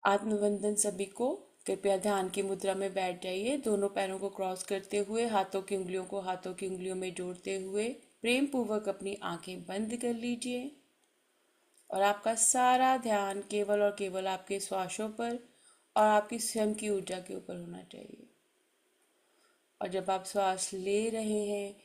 आत्मबंधन सभी को। कृपया ध्यान की मुद्रा में बैठ जाइए। दोनों पैरों को क्रॉस करते हुए हाथों की उंगलियों को हाथों की उंगलियों में जोड़ते हुए प्रेम पूर्वक अपनी आंखें बंद कर लीजिए और आपका सारा ध्यान केवल और केवल आपके श्वासों पर और आपकी स्वयं की ऊर्जा के ऊपर होना चाहिए। और जब आप श्वास ले रहे हैं,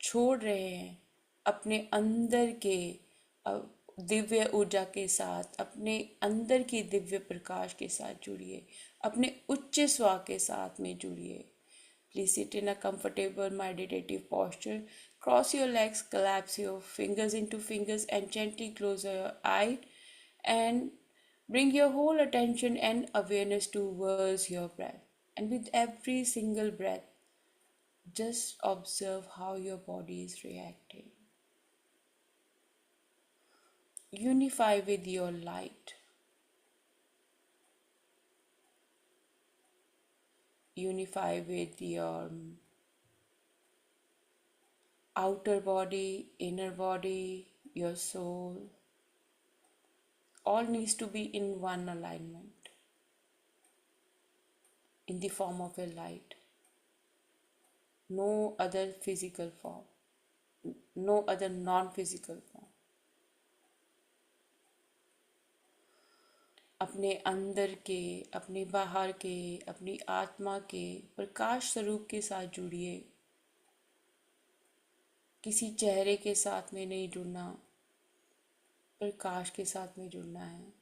छोड़ रहे हैं, अपने अंदर के अ, दिव्य ऊर्जा के साथ, अपने अंदर की दिव्य प्रकाश के साथ जुड़िए। अपने उच्च स्व के साथ में जुड़िए। Please sit in a comfortable meditative posture. Cross your legs, collapse your fingers into fingers, and gently close your eye. And bring your whole attention and awareness towards your breath. And with every single breath, just observe how your body is reacting. Unify with your light. Unify with your outer body, inner body, your soul. All needs to be in one alignment, in the form of a light. No other physical form, no other non-physical form. अपने अंदर के, अपने बाहर के, अपनी आत्मा के प्रकाश स्वरूप के साथ जुड़िए। किसी चेहरे के साथ में नहीं जुड़ना, प्रकाश के साथ में जुड़ना है।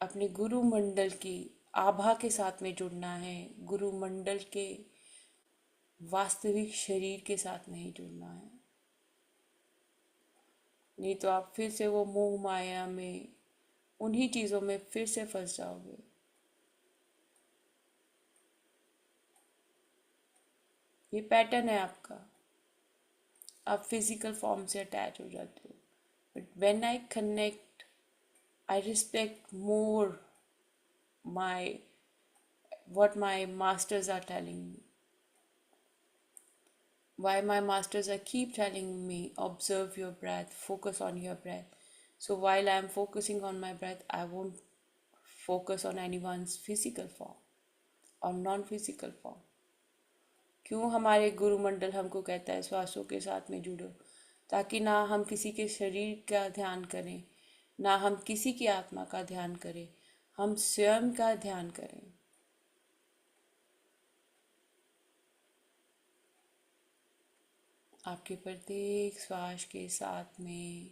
अपने गुरु मंडल की आभा के साथ में जुड़ना है। गुरु मंडल के वास्तविक शरीर के साथ नहीं जुड़ना है। नहीं तो आप फिर से वो मोह माया में, उन्हीं चीज़ों में फिर से फंस जाओगे। ये पैटर्न है आपका। आप फिजिकल फॉर्म से अटैच हो जाते हो। But when I connect, I respect more my what my masters are telling me. Why my masters are keep telling me, observe your breath, focus on your breath. So while I am focusing on my breath, I won't focus on anyone's physical form or non-physical form. क्यों हमारे गुरुमंडल हमको कहता है श्वासों के साथ में जुड़ो, ताकि ना हम किसी के शरीर का ध्यान करें, ना हम किसी की आत्मा का ध्यान करें, हम स्वयं का ध्यान करें। आपके प्रत्येक श्वास के साथ में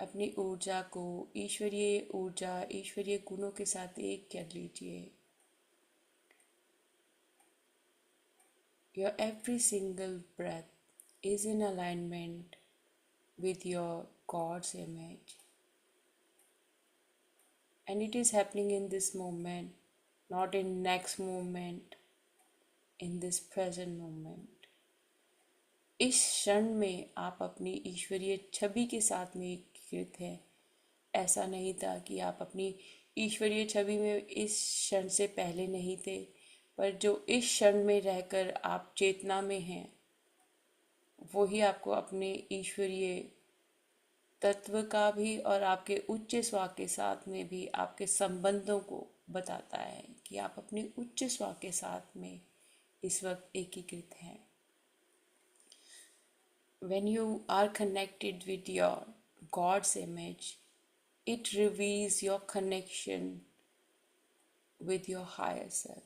अपनी ऊर्जा को ईश्वरीय ऊर्जा, ईश्वरीय गुणों के साथ एक कर लीजिए। Your every single breath is in alignment with your God's image. And it is happening in this moment, not in next moment, in this present moment. इस क्षण में आप अपनी ईश्वरीय छवि के साथ में एकीकृत हैं। ऐसा नहीं था कि आप अपनी ईश्वरीय छवि में इस क्षण से पहले नहीं थे, पर जो इस क्षण में रहकर आप चेतना में हैं, वही आपको अपने ईश्वरीय तत्व का भी और आपके उच्च स्व के साथ में भी आपके संबंधों को बताता है कि आप अपने उच्च स्व के साथ में इस वक्त एकीकृत हैं। When you are connected with your God's image, it reveals your connection with your higher self,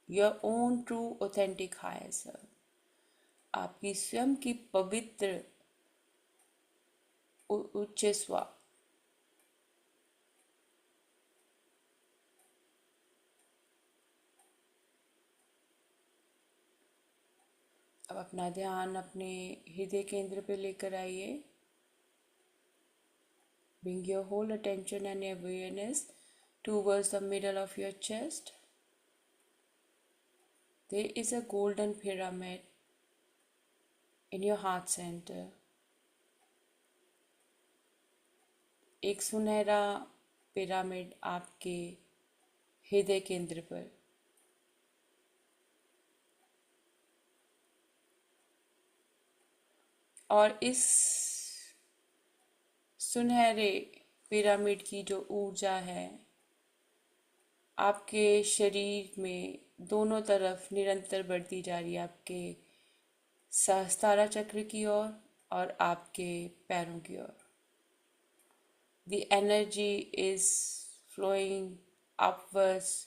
your own true authentic higher self. आपकी स्वयं की पवित्र उच्च स्व। अब अपना ध्यान अपने हृदय केंद्र पे लेकर आइए। Bring your whole attention and awareness towards the middle of your chest. There is a golden pyramid in your heart center. एक सुनहरा पिरामिड आपके हृदय केंद्र पर। और इस सुनहरे पिरामिड की जो ऊर्जा है आपके शरीर में दोनों तरफ निरंतर बढ़ती जा रही है, आपके सहस्त्रार चक्र की ओर और आपके पैरों की ओर। The energy is flowing upwards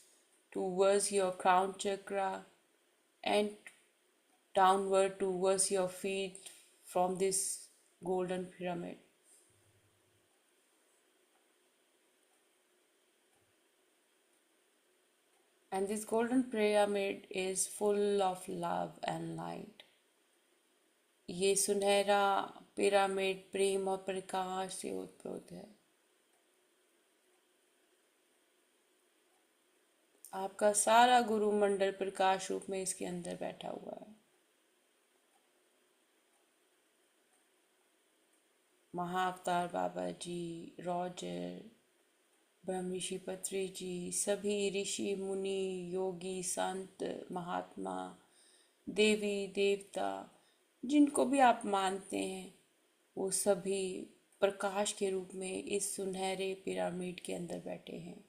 towards your crown chakra and downward towards your feet from this golden pyramid. And this golden pyramid is full of love and light. ये सुनहरा पिरामिड प्रेम और प्रकाश से उत्प्रोत है। आपका सारा गुरु मंडल प्रकाश रूप में इसके अंदर बैठा हुआ है। महाअवतार बाबा जी, रॉजर, ब्रह्म ऋषि पत्री जी, सभी ऋषि मुनि योगी संत महात्मा देवी देवता जिनको भी आप मानते हैं वो सभी प्रकाश के रूप में इस सुनहरे पिरामिड के अंदर बैठे हैं।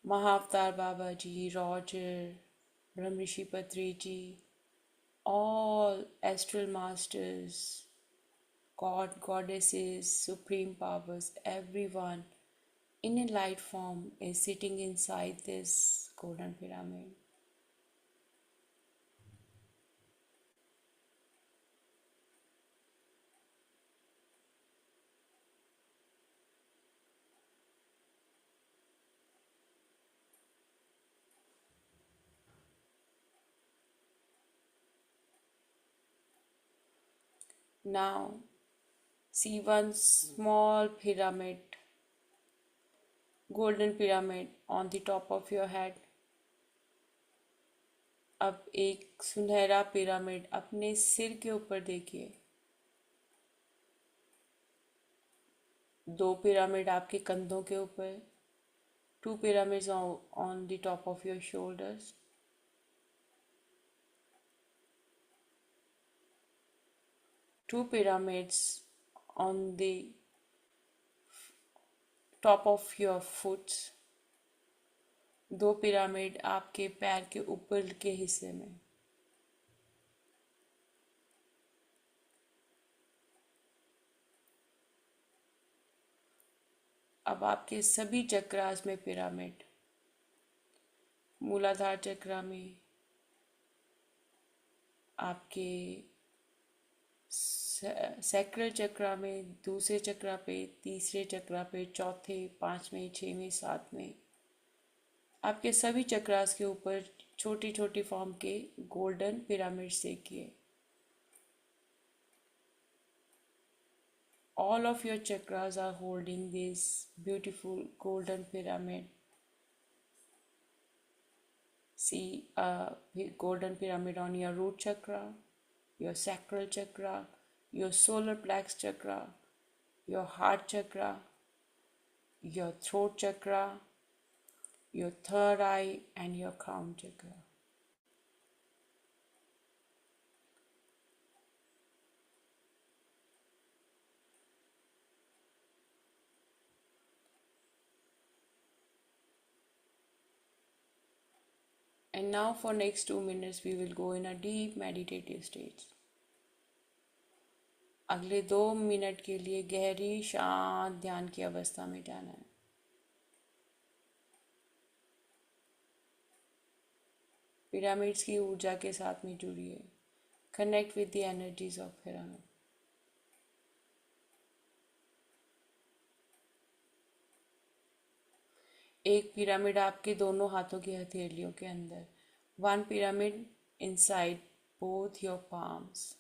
महाअवतार बाबा जी, रॉजर, ब्रह्म ऋषि पत्री जी, all astral masters, God, goddesses, supreme powers, everyone in a light form is sitting inside this golden pyramid. Now, see one small pyramid, golden pyramid on the top of your head. अब एक सुनहरा pyramid अपने सिर के ऊपर देखिए। दो pyramid आपके कंधों के ऊपर, two pyramids on the top of your shoulders. Two pyramids on the top of your foot. दो पिरामिड आपके पैर के ऊपर के हिस्से में। अब आपके सभी चक्रास में पिरामिड, मूलाधार चक्रा में, आपके सैक्रल चक्रा में, दूसरे चक्रा पे, तीसरे चक्रा पे, चौथे, पांचवें, छठवें, सातवें, आपके सभी चक्रास के ऊपर छोटी छोटी फॉर्म के गोल्डन पिरामिड देखिए। All of your chakras are holding this beautiful golden pyramid. See a golden pyramid on your root chakra, your sacral chakra, your solar plex chakra, your heart chakra, your throat chakra, your third eye, and your crown chakra. And now for next 2 minutes we will go in a deep meditative state. अगले 2 minute के लिए गहरी शांत ध्यान की अवस्था में जाना है। पिरामिड्स की ऊर्जा के साथ में जुड़िए। Connect with the energies of pyramid. एक पिरामिड आपके दोनों हाथों की हथेलियों के अंदर। One pyramid inside both your palms.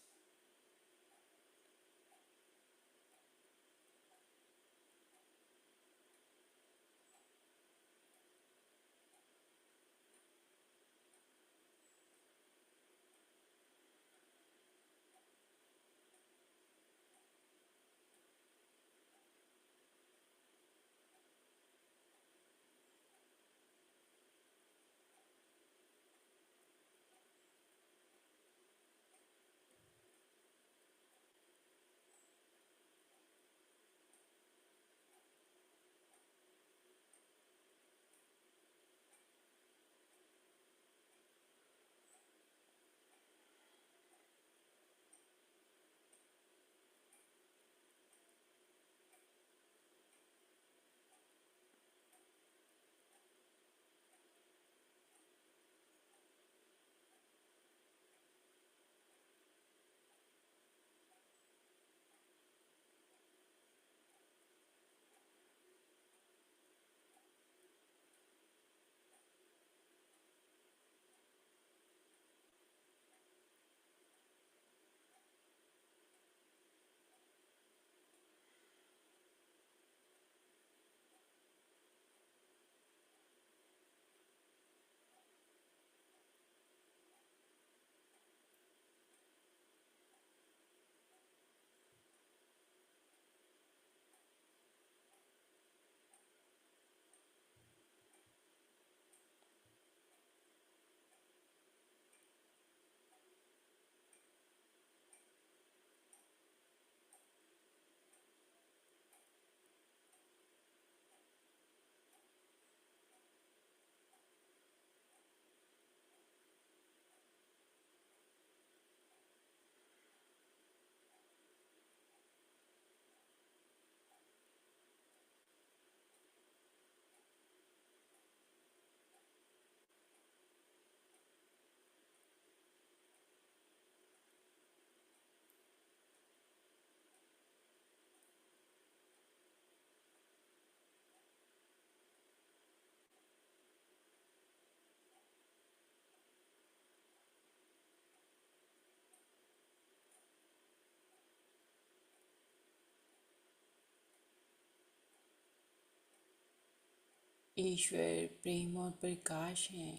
ईश्वर प्रेम और प्रकाश हैं।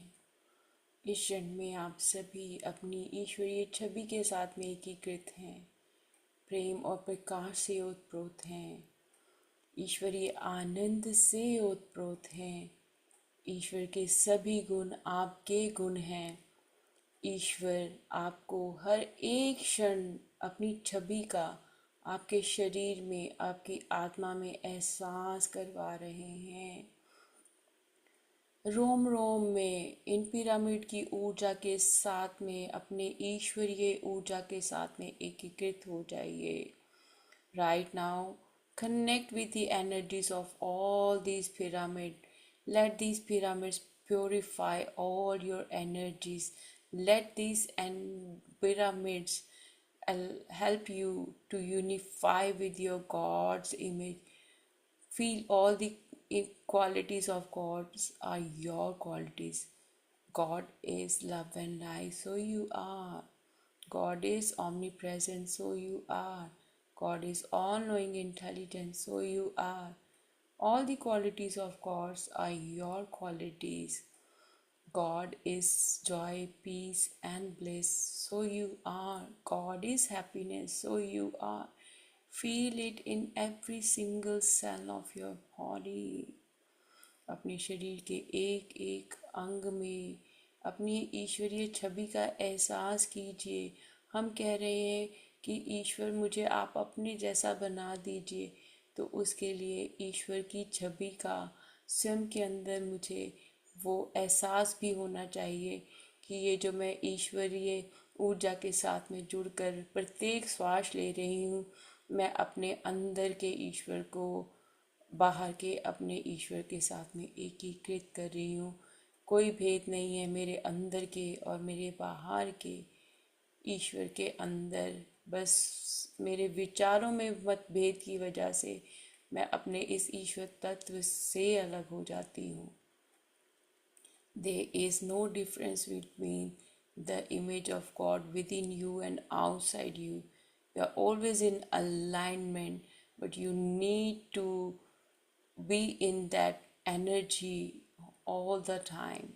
इस क्षण में आप सभी अपनी ईश्वरीय छवि के साथ में एकीकृत हैं, प्रेम और प्रकाश से ओतप्रोत हैं, ईश्वरीय आनंद से ओतप्रोत हैं। ईश्वर के सभी गुण आपके गुण हैं। ईश्वर आपको हर एक क्षण अपनी छवि का आपके शरीर में, आपकी आत्मा में एहसास करवा रहे हैं। रोम रोम में इन पिरामिड की ऊर्जा के साथ में अपने ईश्वरीय ऊर्जा के साथ में एकीकृत हो जाइए। Right now connect with the energies of all these pyramids. Let these pyramids purify all your energies. Let these pyramids help you to unify with your God's image. Feel all the qualities of God's are your qualities. God is love and light, so you are. God is omnipresent, so you are. God is all knowing intelligence, so you are. All the qualities of God are your qualities. God is joy, peace, and bliss, so you are. God is happiness, so you are. Feel it in every single cell of your body. अपने शरीर के एक एक अंग में अपनी ईश्वरीय छवि का एहसास कीजिए। हम कह रहे हैं कि ईश्वर मुझे आप अपने जैसा बना दीजिए, तो उसके लिए ईश्वर की छवि का स्वयं के अंदर मुझे वो एहसास भी होना चाहिए कि ये जो मैं ईश्वरीय ऊर्जा के साथ में जुड़कर प्रत्येक श्वास ले रही हूँ, मैं अपने अंदर के ईश्वर को बाहर के अपने ईश्वर के साथ में एकीकृत कर रही हूँ। कोई भेद नहीं है मेरे अंदर के और मेरे बाहर के ईश्वर के अंदर। बस मेरे विचारों में मतभेद की वजह से मैं अपने इस ईश्वर तत्व से अलग हो जाती हूँ। There is no difference between the image of God within you and outside you. You are always in alignment, but you need to be in that energy all the time.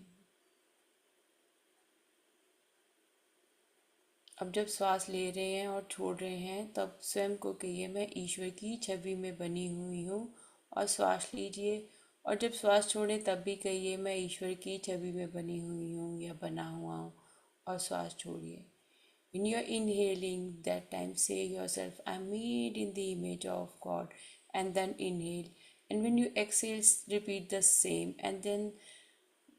अब जब श्वास ले रहे हैं और छोड़ रहे हैं, तब स्वयं को कहिए मैं ईश्वर की छवि में बनी हुई हूँ, और श्वास लीजिए। और जब श्वास छोड़ें तब भी कहिए मैं ईश्वर की छवि में बनी हुई हूँ या बना हुआ हूँ, और श्वास छोड़िए। When you are inhaling, that time say yourself, I am made in the image of God, and then inhale. And when you exhale, repeat the same, and then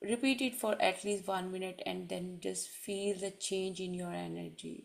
repeat it for at least 1 minute, and then just feel the change in your energy.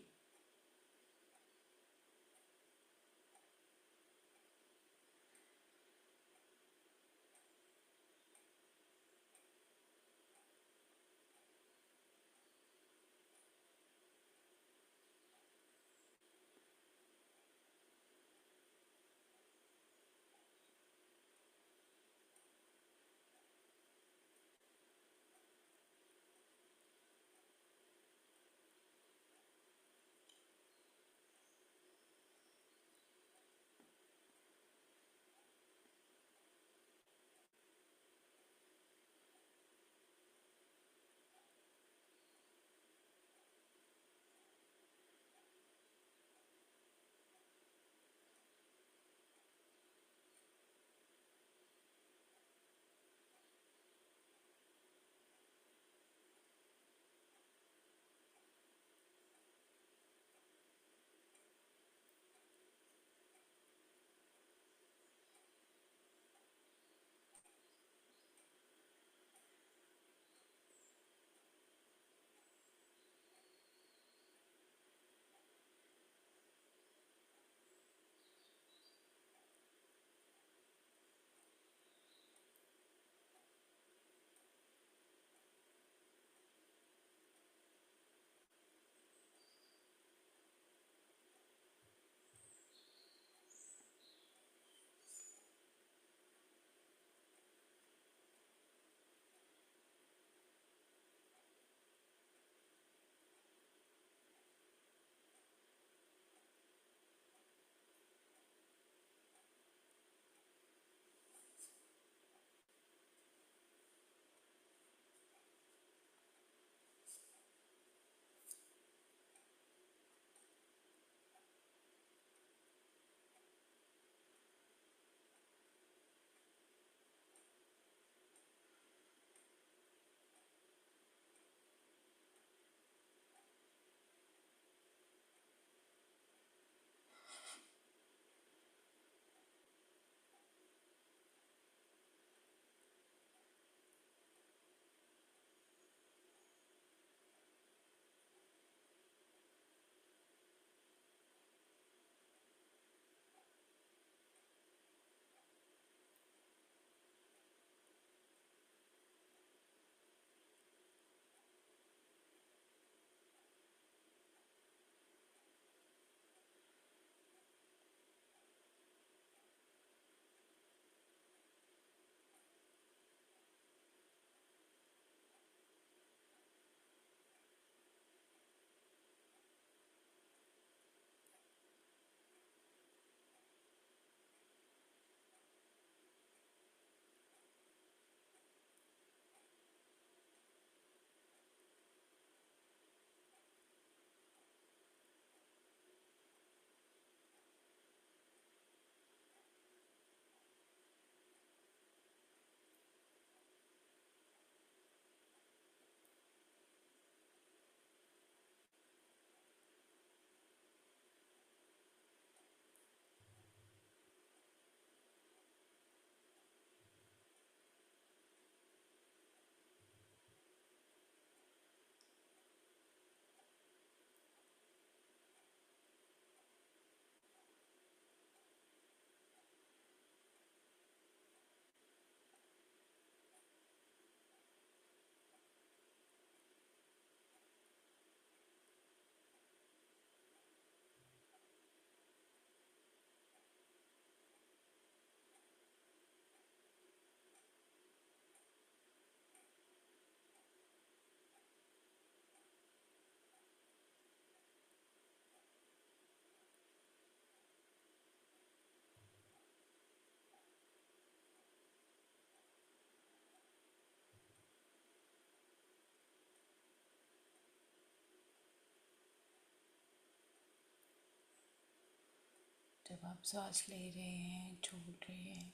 जब आप सांस ले रहे हैं, छोड़ रहे हैं,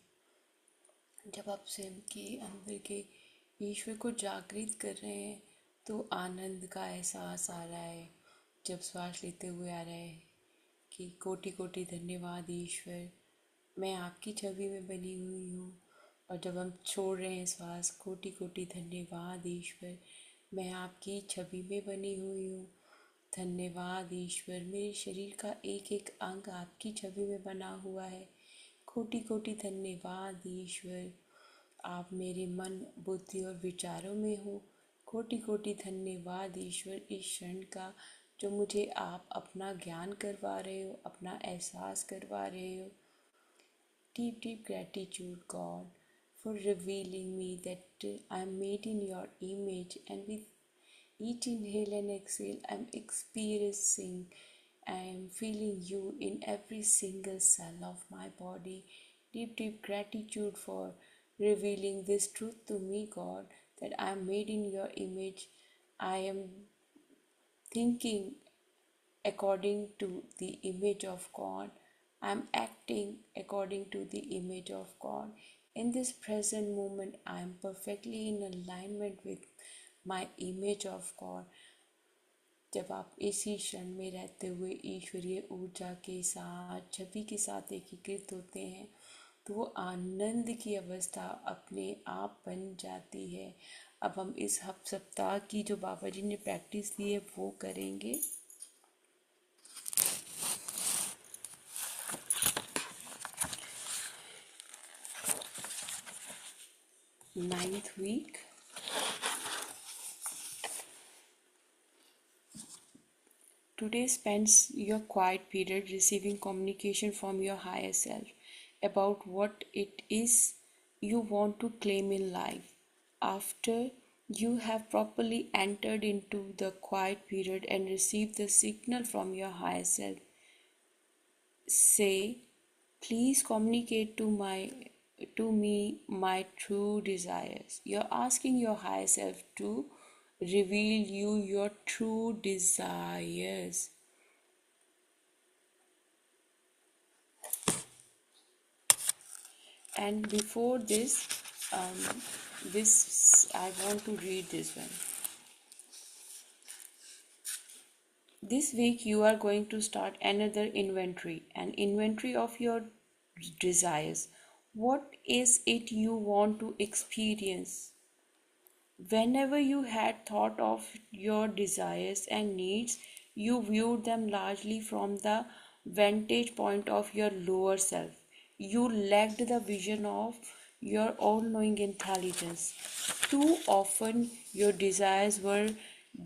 जब आप स्वयं के अंदर के ईश्वर को जागृत कर रहे हैं, तो आनंद का एहसास आ रहा है। जब श्वास लेते हुए आ रहा है कि कोटि कोटि धन्यवाद ईश्वर, मैं आपकी छवि में बनी हुई हूँ। और जब हम छोड़ रहे हैं श्वास, कोटि कोटि धन्यवाद ईश्वर, मैं आपकी छवि में बनी हुई हूँ। धन्यवाद ईश्वर, मेरे शरीर का एक एक अंग आपकी छवि में बना हुआ है। कोटि कोटि धन्यवाद ईश्वर, आप मेरे मन, बुद्धि और विचारों में हो। कोटि कोटि धन्यवाद ईश्वर, इस क्षण का जो मुझे आप अपना ज्ञान करवा रहे हो, अपना एहसास करवा रहे हो। Deep, deep gratitude, God, for revealing me that I am made in your image, and with each inhale and exhale, I am experiencing, I am feeling you in every single cell of my body. Deep, deep gratitude for revealing this truth to me, God, that I am made in your image. I am thinking according to the image of God. I am acting according to the image of God. In this present moment, I am perfectly in alignment with my image of God. जब आप इसी क्षण में रहते हुए ईश्वरीय ऊर्जा के साथ, छवि के साथ एकीकृत होते हैं, तो वो आनंद की अवस्था अपने आप बन जाती है। अब हम इस सप्ताह की जो बाबा जी ने प्रैक्टिस दी है वो करेंगे। 9th week. Today spends your quiet period receiving communication from your higher self about what it is you want to claim in life. After you have properly entered into the quiet period and received the signal from your higher self, say, please communicate to me my true desires. You're asking your higher self to reveal you your true desires. And before this, I want to read this one. This week you are going to start another inventory, an inventory of your desires. What is it you want to experience? Whenever you had thought of your desires and needs, you viewed them largely from the vantage point of your lower self. You lacked the vision of your all knowing intelligence. Too often, your desires were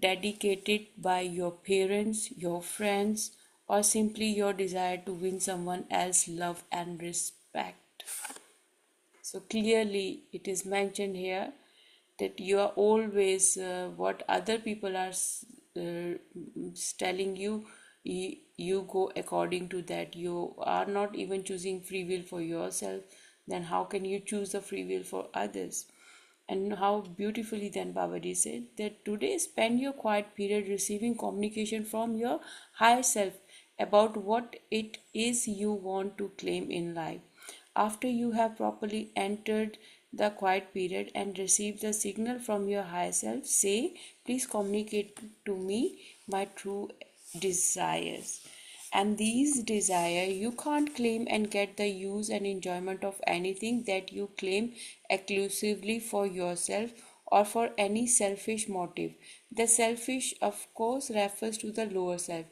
dedicated by your parents, your friends, or simply your desire to win someone else's love and respect. So clearly, it is mentioned here that you are always what other people are telling you, you go according to that. You are not even choosing free will for yourself. Then how can you choose the free will for others? And how beautifully then Babaji said that today spend your quiet period receiving communication from your higher self about what it is you want to claim in life. After you have properly entered the quiet period and received the signal from your higher self, say, please communicate to me my true desires. And these desire you can't claim and get the use and enjoyment of anything that you claim exclusively for yourself or for any selfish motive. The selfish, of course, refers to the lower self.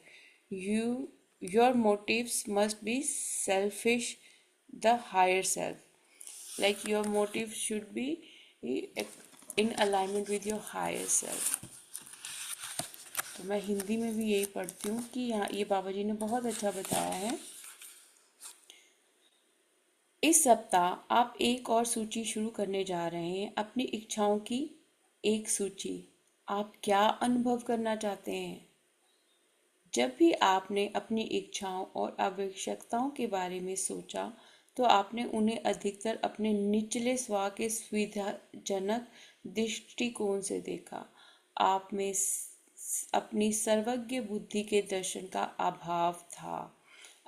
Your motives must be selfish, the higher self. Like your motive should be in alignment with your higher self. तो मैं हिंदी में भी यही पढ़ती हूँ कि यहाँ ये बाबा जी ने बहुत अच्छा बताया है। इस सप्ताह आप एक और सूची शुरू करने जा रहे हैं, अपनी इच्छाओं की एक सूची। आप क्या अनुभव करना चाहते हैं? जब भी आपने अपनी इच्छाओं और आवश्यकताओं के बारे में सोचा, तो आपने उन्हें अधिकतर अपने निचले स्व के सुविधाजनक दृष्टिकोण से देखा। आप में अपनी सर्वज्ञ बुद्धि के दर्शन का अभाव था।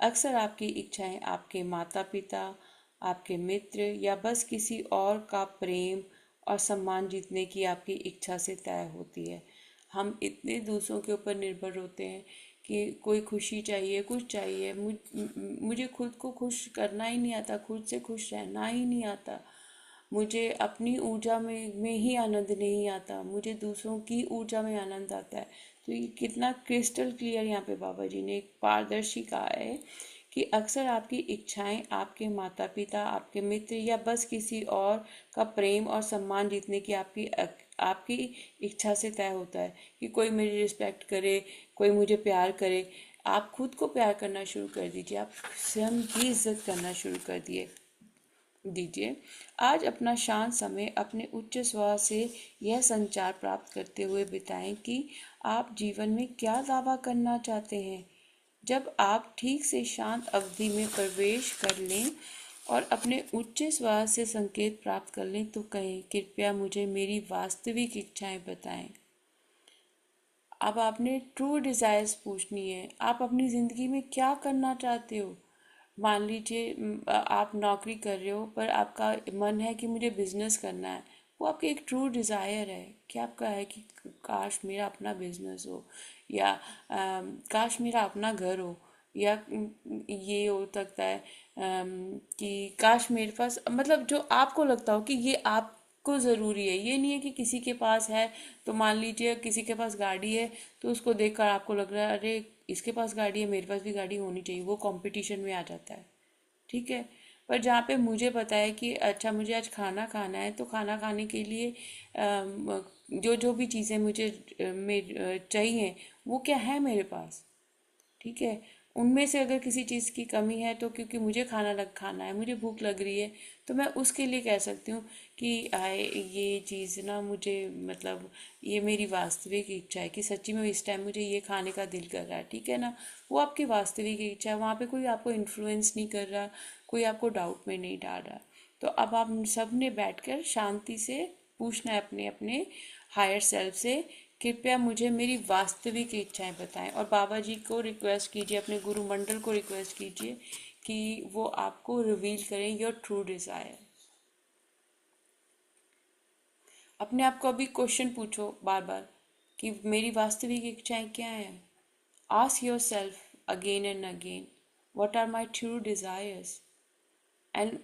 अक्सर आपकी इच्छाएं आपके माता पिता, आपके मित्र या बस किसी और का प्रेम और सम्मान जीतने की आपकी इच्छा से तय होती है। हम इतने दूसरों के ऊपर निर्भर होते हैं कि कोई खुशी चाहिए, कुछ चाहिए, मुझे खुद को खुश करना ही नहीं आता, खुद से खुश रहना ही नहीं आता, मुझे अपनी ऊर्जा में ही आनंद नहीं आता, मुझे दूसरों की ऊर्जा में आनंद आता है। तो ये कितना क्रिस्टल क्लियर यहाँ पे बाबा जी ने एक पारदर्शी कहा है कि अक्सर आपकी इच्छाएं आपके माता पिता, आपके मित्र या बस किसी और का प्रेम और सम्मान जीतने की आपकी इच्छा से तय होता है कि कोई मेरी रिस्पेक्ट करे, कोई मुझे प्यार करे। आप खुद को प्यार करना शुरू कर दीजिए, आप स्वयं की इज्जत करना शुरू कर दीजिए। आज अपना शांत समय अपने उच्च स्वर से यह संचार प्राप्त करते हुए बिताएं कि आप जीवन में क्या दावा करना चाहते हैं। जब आप ठीक से शांत अवधि में प्रवेश कर लें और अपने उच्च स्वर से संकेत प्राप्त कर लें तो कहें, कृपया मुझे मेरी वास्तविक इच्छाएं बताएं। अब आपने ट्रू डिज़ायर्स पूछनी है, आप अपनी ज़िंदगी में क्या करना चाहते हो। मान लीजिए आप नौकरी कर रहे हो पर आपका मन है कि मुझे बिजनेस करना है, वो आपकी एक ट्रू डिज़ायर है कि आपका है कि काश मेरा अपना बिजनेस हो, या काश मेरा अपना घर हो, या ये हो सकता है कि काश मेरे पास, मतलब जो आपको लगता हो कि ये आपको ज़रूरी है। ये नहीं है कि किसी के पास है तो मान लीजिए किसी के पास गाड़ी है तो उसको देखकर आपको लग रहा है अरे इसके पास गाड़ी है, मेरे पास भी गाड़ी होनी चाहिए, वो कंपटीशन में आ जाता है। ठीक है। पर जहाँ पे मुझे पता है कि अच्छा मुझे आज खाना खाना है तो खाना खाने के लिए जो जो भी चीज़ें मुझे चाहिए वो क्या है मेरे पास। ठीक है। उनमें से अगर किसी चीज़ की कमी है तो क्योंकि मुझे खाना है, मुझे भूख लग रही है, तो मैं उसके लिए कह सकती हूँ कि आए ये चीज़ ना मुझे, मतलब ये मेरी वास्तविक इच्छा है कि सच्ची में इस टाइम मुझे ये खाने का दिल कर रहा है। ठीक है ना। वो आपकी वास्तविक इच्छा है, वहाँ पे कोई आपको इन्फ्लुएंस नहीं कर रहा, कोई आपको डाउट में नहीं डाल रहा। तो अब आप सब ने बैठकर शांति से पूछना है अपने अपने हायर सेल्फ से, कृपया मुझे मेरी वास्तविक इच्छाएं बताएं। और बाबा जी को रिक्वेस्ट कीजिए, अपने गुरु मंडल को रिक्वेस्ट कीजिए कि वो आपको रिवील करें योर ट्रू डिज़ायर। अपने आप को अभी क्वेश्चन पूछो बार बार कि मेरी वास्तविक इच्छाएं क्या हैं। Ask yourself again and again, what are my true desires, and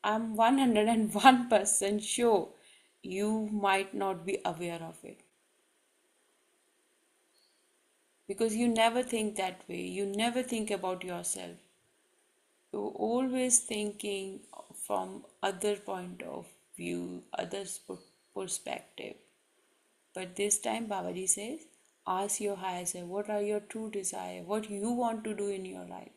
I am 101% sure you might not be aware of it, because you never think that way, you never think about yourself, you're always thinking from other point of view, others perspective. But this time Babaji says, ask your higher self, what are your true desire, what you want to do in your life.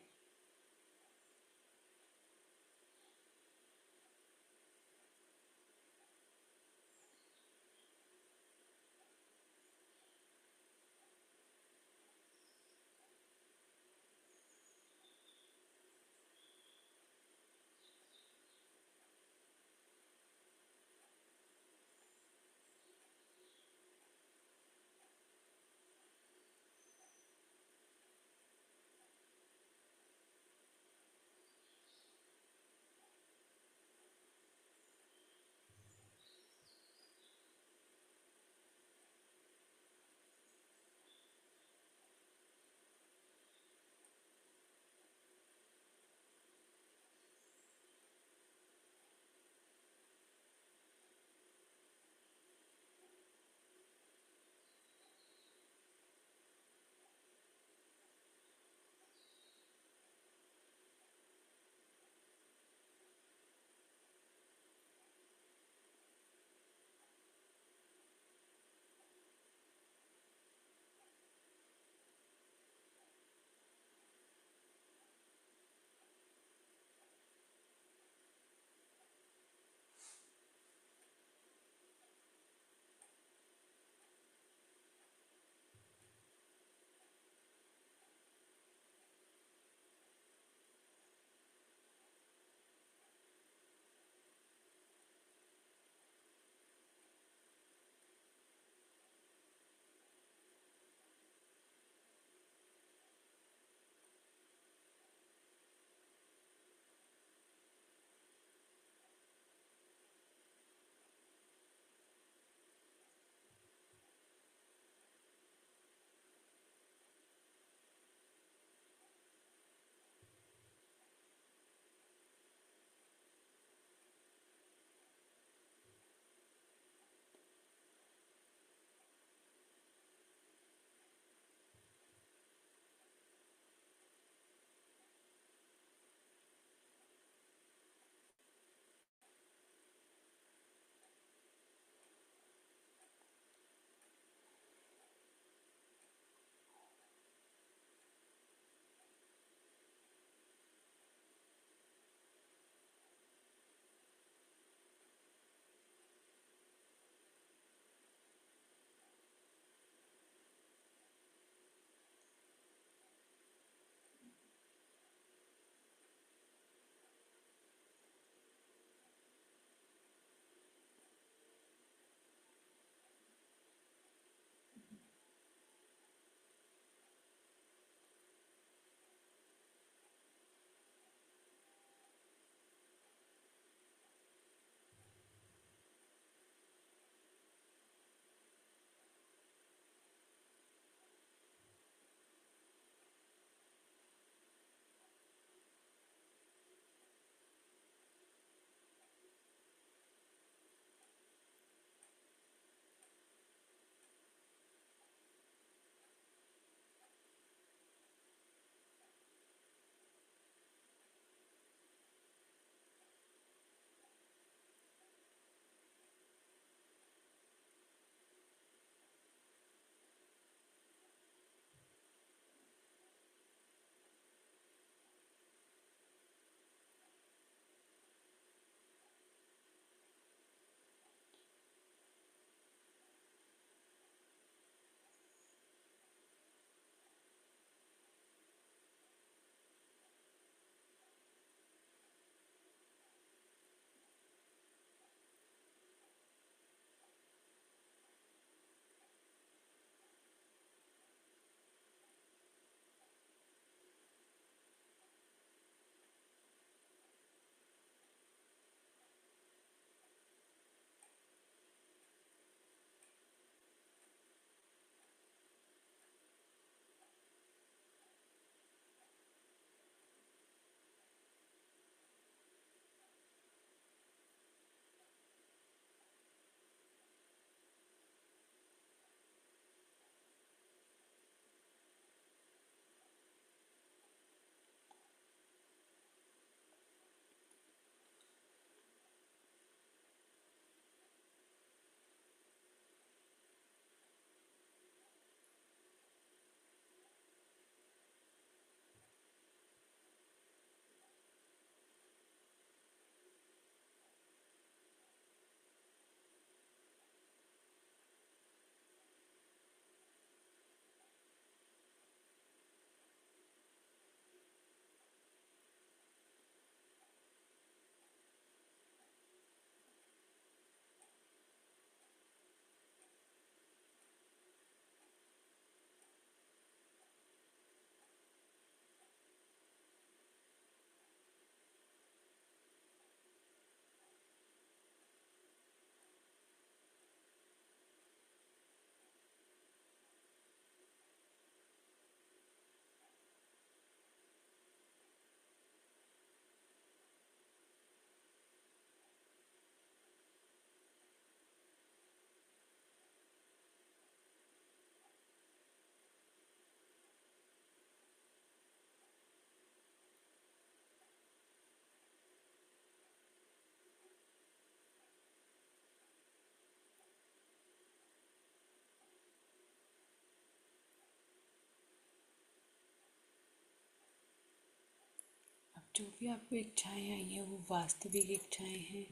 जो भी आपको इच्छाएं आई हैं वो वास्तविक इच्छाएं हैं।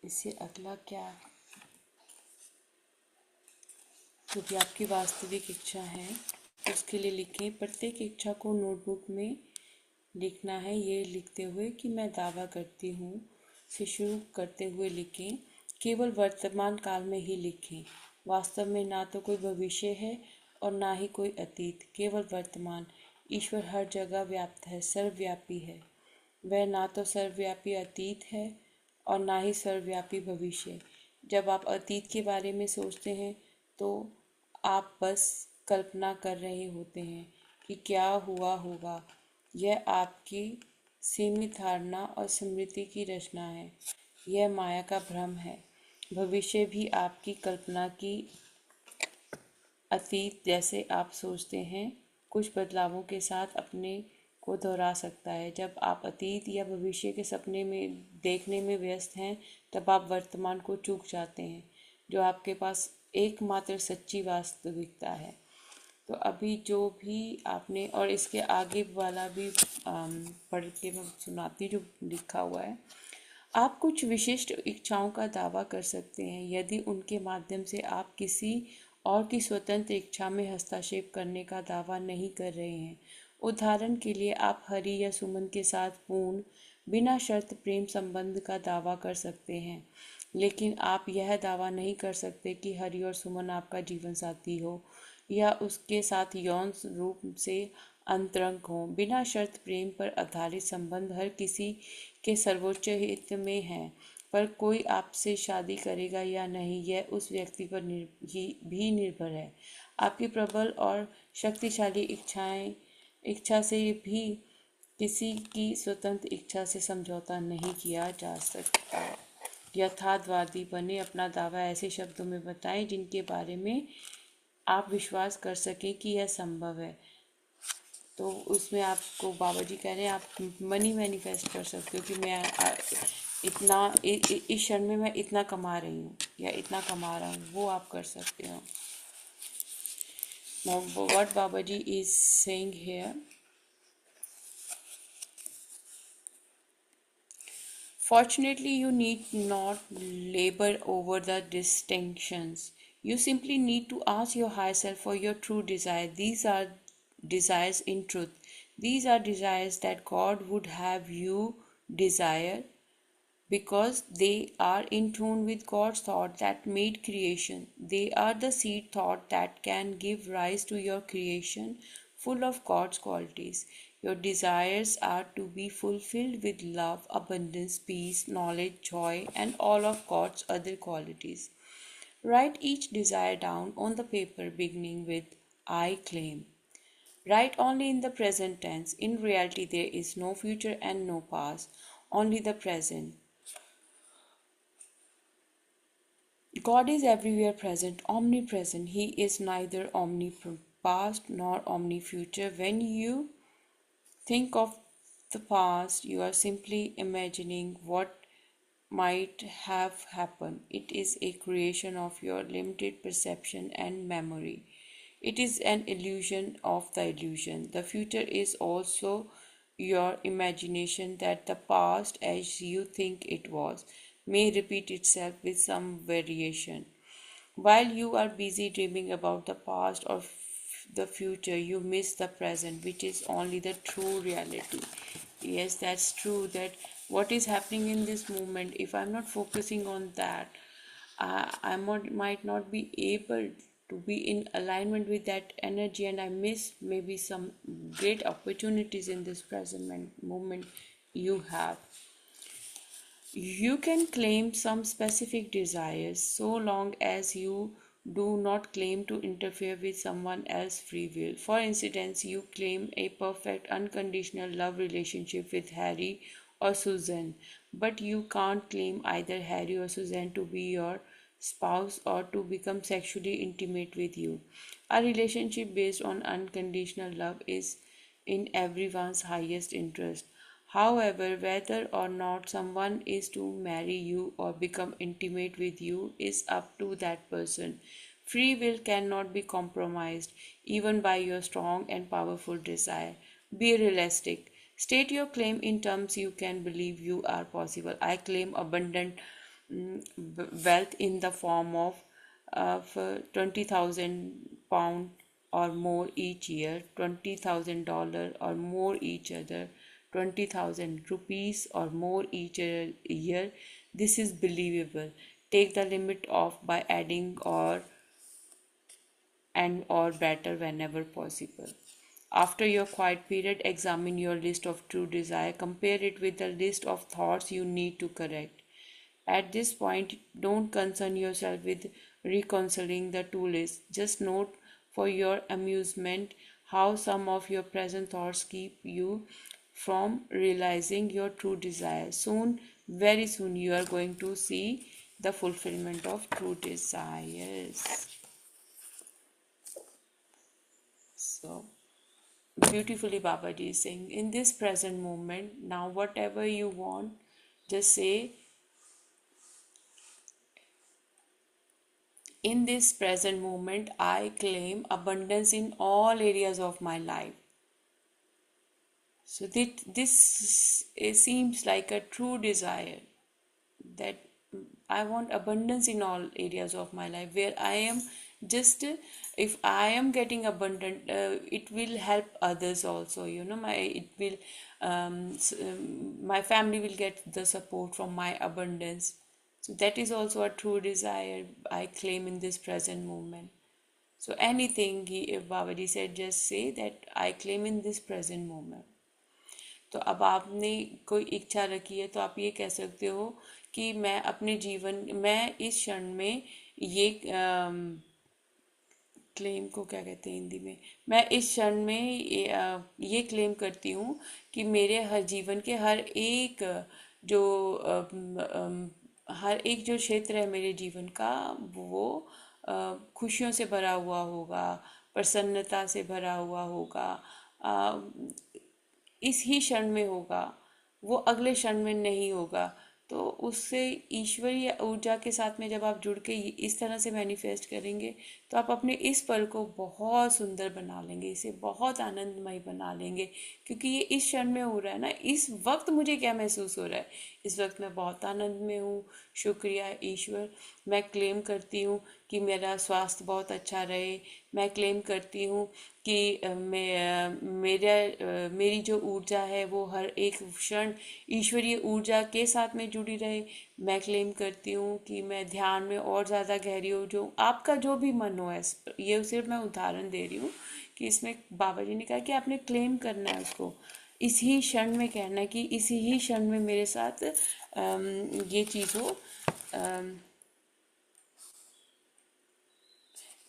इससे अगला क्या, जो भी आपकी वास्तविक इच्छा है उसके लिए लिखें। प्रत्येक इच्छा को नोटबुक में लिखना है। ये लिखते हुए कि मैं दावा करती हूँ से शुरू करते हुए लिखें। केवल वर्तमान काल में ही लिखें। वास्तव में ना तो कोई भविष्य है और ना ही कोई अतीत, केवल वर्तमान। ईश्वर हर जगह व्याप्त है, सर्वव्यापी है। वह ना तो सर्वव्यापी अतीत है और ना ही सर्वव्यापी भविष्य। जब आप अतीत के बारे में सोचते हैं तो आप बस कल्पना कर रहे होते हैं कि क्या हुआ होगा। यह आपकी सीमित धारणा और स्मृति की रचना है। यह माया का भ्रम है। भविष्य भी आपकी कल्पना की अतीत जैसे आप सोचते हैं कुछ बदलावों के साथ अपने को दोहरा सकता है। जब आप अतीत या भविष्य के सपने में देखने में व्यस्त हैं तब आप वर्तमान को चूक जाते हैं, जो आपके पास एकमात्र सच्ची वास्तविकता है। तो अभी जो भी आपने, और इसके आगे वाला भी पढ़ के मैं सुनाती जो लिखा हुआ है। आप कुछ विशिष्ट इच्छाओं का दावा कर सकते हैं यदि उनके माध्यम से आप किसी और की स्वतंत्र इच्छा में हस्तक्षेप करने का दावा नहीं कर रहे हैं। उदाहरण के लिए आप हरि या सुमन के साथ पूर्ण बिना शर्त प्रेम संबंध का दावा कर सकते हैं, लेकिन आप यह दावा नहीं कर सकते कि हरि और सुमन आपका जीवन साथी हो या उसके साथ यौन रूप से अंतरंग हो। बिना शर्त प्रेम पर आधारित संबंध हर किसी के सर्वोच्च हित में है, पर कोई आपसे शादी करेगा या नहीं यह उस व्यक्ति पर भी निर्भर है। आपकी प्रबल और शक्तिशाली इच्छा से भी किसी की स्वतंत्र इच्छा से समझौता नहीं किया जा सकता। यथार्थवादी बने, अपना दावा ऐसे शब्दों में बताएं जिनके बारे में आप विश्वास कर सकें कि यह संभव है। तो उसमें आपको बाबा जी कह रहे हैं आप मनी मैनिफेस्ट कर सकते हो कि मैं इतना इस क्षण में मैं इतना कमा रही हूँ या इतना कमा रहा हूँ, वो आप कर सकते हो। Now, what Babaji is saying here, fortunately, you need not labor over the distinctions. You simply need to ask your higher self for your true desire. These are desires in truth. These are desires that God would have you desire because they are in tune with God's thought that made creation. They are the seed thought that can give rise to your creation, full of God's qualities. Your desires are to be fulfilled with love, abundance, peace, knowledge, joy, and all of God's other qualities. Write each desire down on the paper beginning with I claim. Write only in the present tense. In reality, there is no future and no past, only the present. God is everywhere present, omnipresent. He is neither omnipast nor omnifuture. When you think of the past, you are simply imagining what might have happened. It is a creation of your limited perception and memory. It is an illusion of the illusion. The future is also your imagination that the past, as you think it was, may repeat itself with some variation. While you are busy dreaming about the past or the future, you miss the present, which is only the true reality. Yes, that's true. That what is happening in this moment, if I'm not focusing on that, might not be able to be in alignment with that energy, and I miss maybe some great opportunities in this present moment you have. You can claim some specific desires so long as you do not claim to interfere with someone else's free will. For instance, you claim a perfect unconditional love relationship with Harry or Susan, but you can't claim either Harry or Susan to be your spouse or to become sexually intimate with you. A relationship based on unconditional love is in everyone's highest interest. However, whether or not someone is to marry you or become intimate with you is up to that person. Free will cannot be compromised even by your strong and powerful desire. Be realistic. State your claim in terms you can believe you are possible. I claim abundant wealth in the form of 20,000 pound or more each year, $20,000 or more each other, 20,000 rupees or more each year. This is believable. Take the limit off by adding or better whenever possible. After your quiet period, examine your list of true desire, compare it with the list of thoughts you need to correct. At this point, don't concern yourself with reconciling the two lists. Just note for your amusement how some of your present thoughts keep you from realizing your true desire. Soon, very soon, you are going to see the fulfillment of true desires. So, beautifully, Babaji is saying, in this present moment, now whatever you want, just say, in this present moment, I claim abundance in all areas of my life. So that this seems like a true desire, that I want abundance in all areas of my life, where I am just if I am getting abundant, it will help others also. My family will get the support from my abundance. So that is also a true desire I claim in this present moment. So anything if Babaji said, just say that I claim in this present moment. तो अब आपने कोई इच्छा रखी है तो आप ये कह सकते हो कि मैं अपने जीवन मैं इस क्षण में ये क्लेम को क्या कहते हैं हिंदी में, मैं इस क्षण में ये क्लेम करती हूँ कि मेरे हर जीवन के जो हर एक जो क्षेत्र है मेरे जीवन का, वो खुशियों से भरा हुआ होगा, प्रसन्नता से भरा हुआ होगा, इस ही क्षण में होगा, वो अगले क्षण में नहीं होगा। तो उससे ईश्वरीय ऊर्जा के साथ में जब आप जुड़ के इस तरह से मैनिफेस्ट करेंगे, तो आप अपने इस पल को बहुत सुंदर बना लेंगे, इसे बहुत आनंदमय बना लेंगे, क्योंकि ये इस क्षण में हो रहा है ना। इस वक्त मुझे क्या महसूस हो रहा है, इस वक्त मैं बहुत आनंद में हूँ, शुक्रिया ईश्वर। मैं क्लेम करती हूँ कि मेरा स्वास्थ्य बहुत अच्छा रहे। मैं क्लेम करती हूँ कि मेरी जो ऊर्जा है वो हर एक क्षण ईश्वरीय ऊर्जा के साथ में जुड़ी रहे। मैं क्लेम करती हूँ कि मैं ध्यान में और ज़्यादा गहरी हो, जो आपका जो भी मन हो। ये सिर्फ मैं उदाहरण दे रही हूँ कि इसमें बाबा जी ने कहा कि आपने क्लेम करना है उसको, इसी क्षण में कहना है कि इसी ही क्षण में मेरे साथ ये चीज़ हो।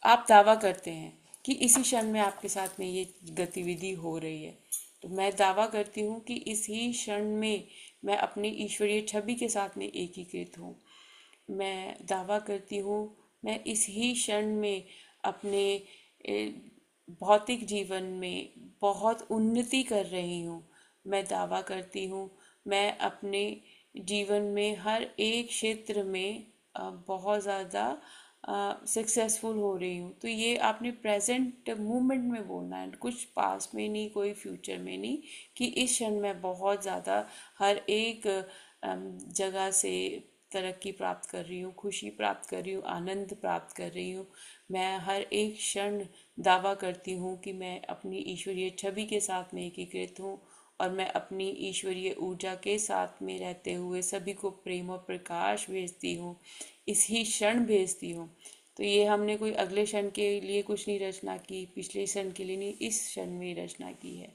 आप दावा करते हैं कि इसी क्षण में आपके साथ में ये गतिविधि हो रही है। तो मैं दावा करती हूँ कि इसी क्षण में मैं अपनी ईश्वरीय छवि के साथ में एकीकृत हूँ। मैं दावा करती हूँ मैं इस ही क्षण में अपने भौतिक जीवन में बहुत उन्नति कर रही हूँ। मैं दावा करती हूँ मैं अपने जीवन में हर एक क्षेत्र में बहुत ज़्यादा सक्सेसफुल हो रही हूँ। तो ये आपने प्रेजेंट मोमेंट में बोलना है, कुछ पास में नहीं, कोई फ्यूचर में नहीं, कि इस क्षण में बहुत ज़्यादा हर एक जगह से तरक्की प्राप्त कर रही हूँ, खुशी प्राप्त कर रही हूँ, आनंद प्राप्त कर रही हूँ। मैं हर एक क्षण दावा करती हूँ कि मैं अपनी ईश्वरीय छवि के साथ में एकीकृत हूँ, और मैं अपनी ईश्वरीय ऊर्जा के साथ में रहते हुए सभी को प्रेम और प्रकाश भेजती हूँ, इसी क्षण भेजती हूँ। तो ये हमने कोई अगले क्षण के लिए कुछ नहीं रचना की, पिछले क्षण के लिए नहीं, इस क्षण में ही रचना की है।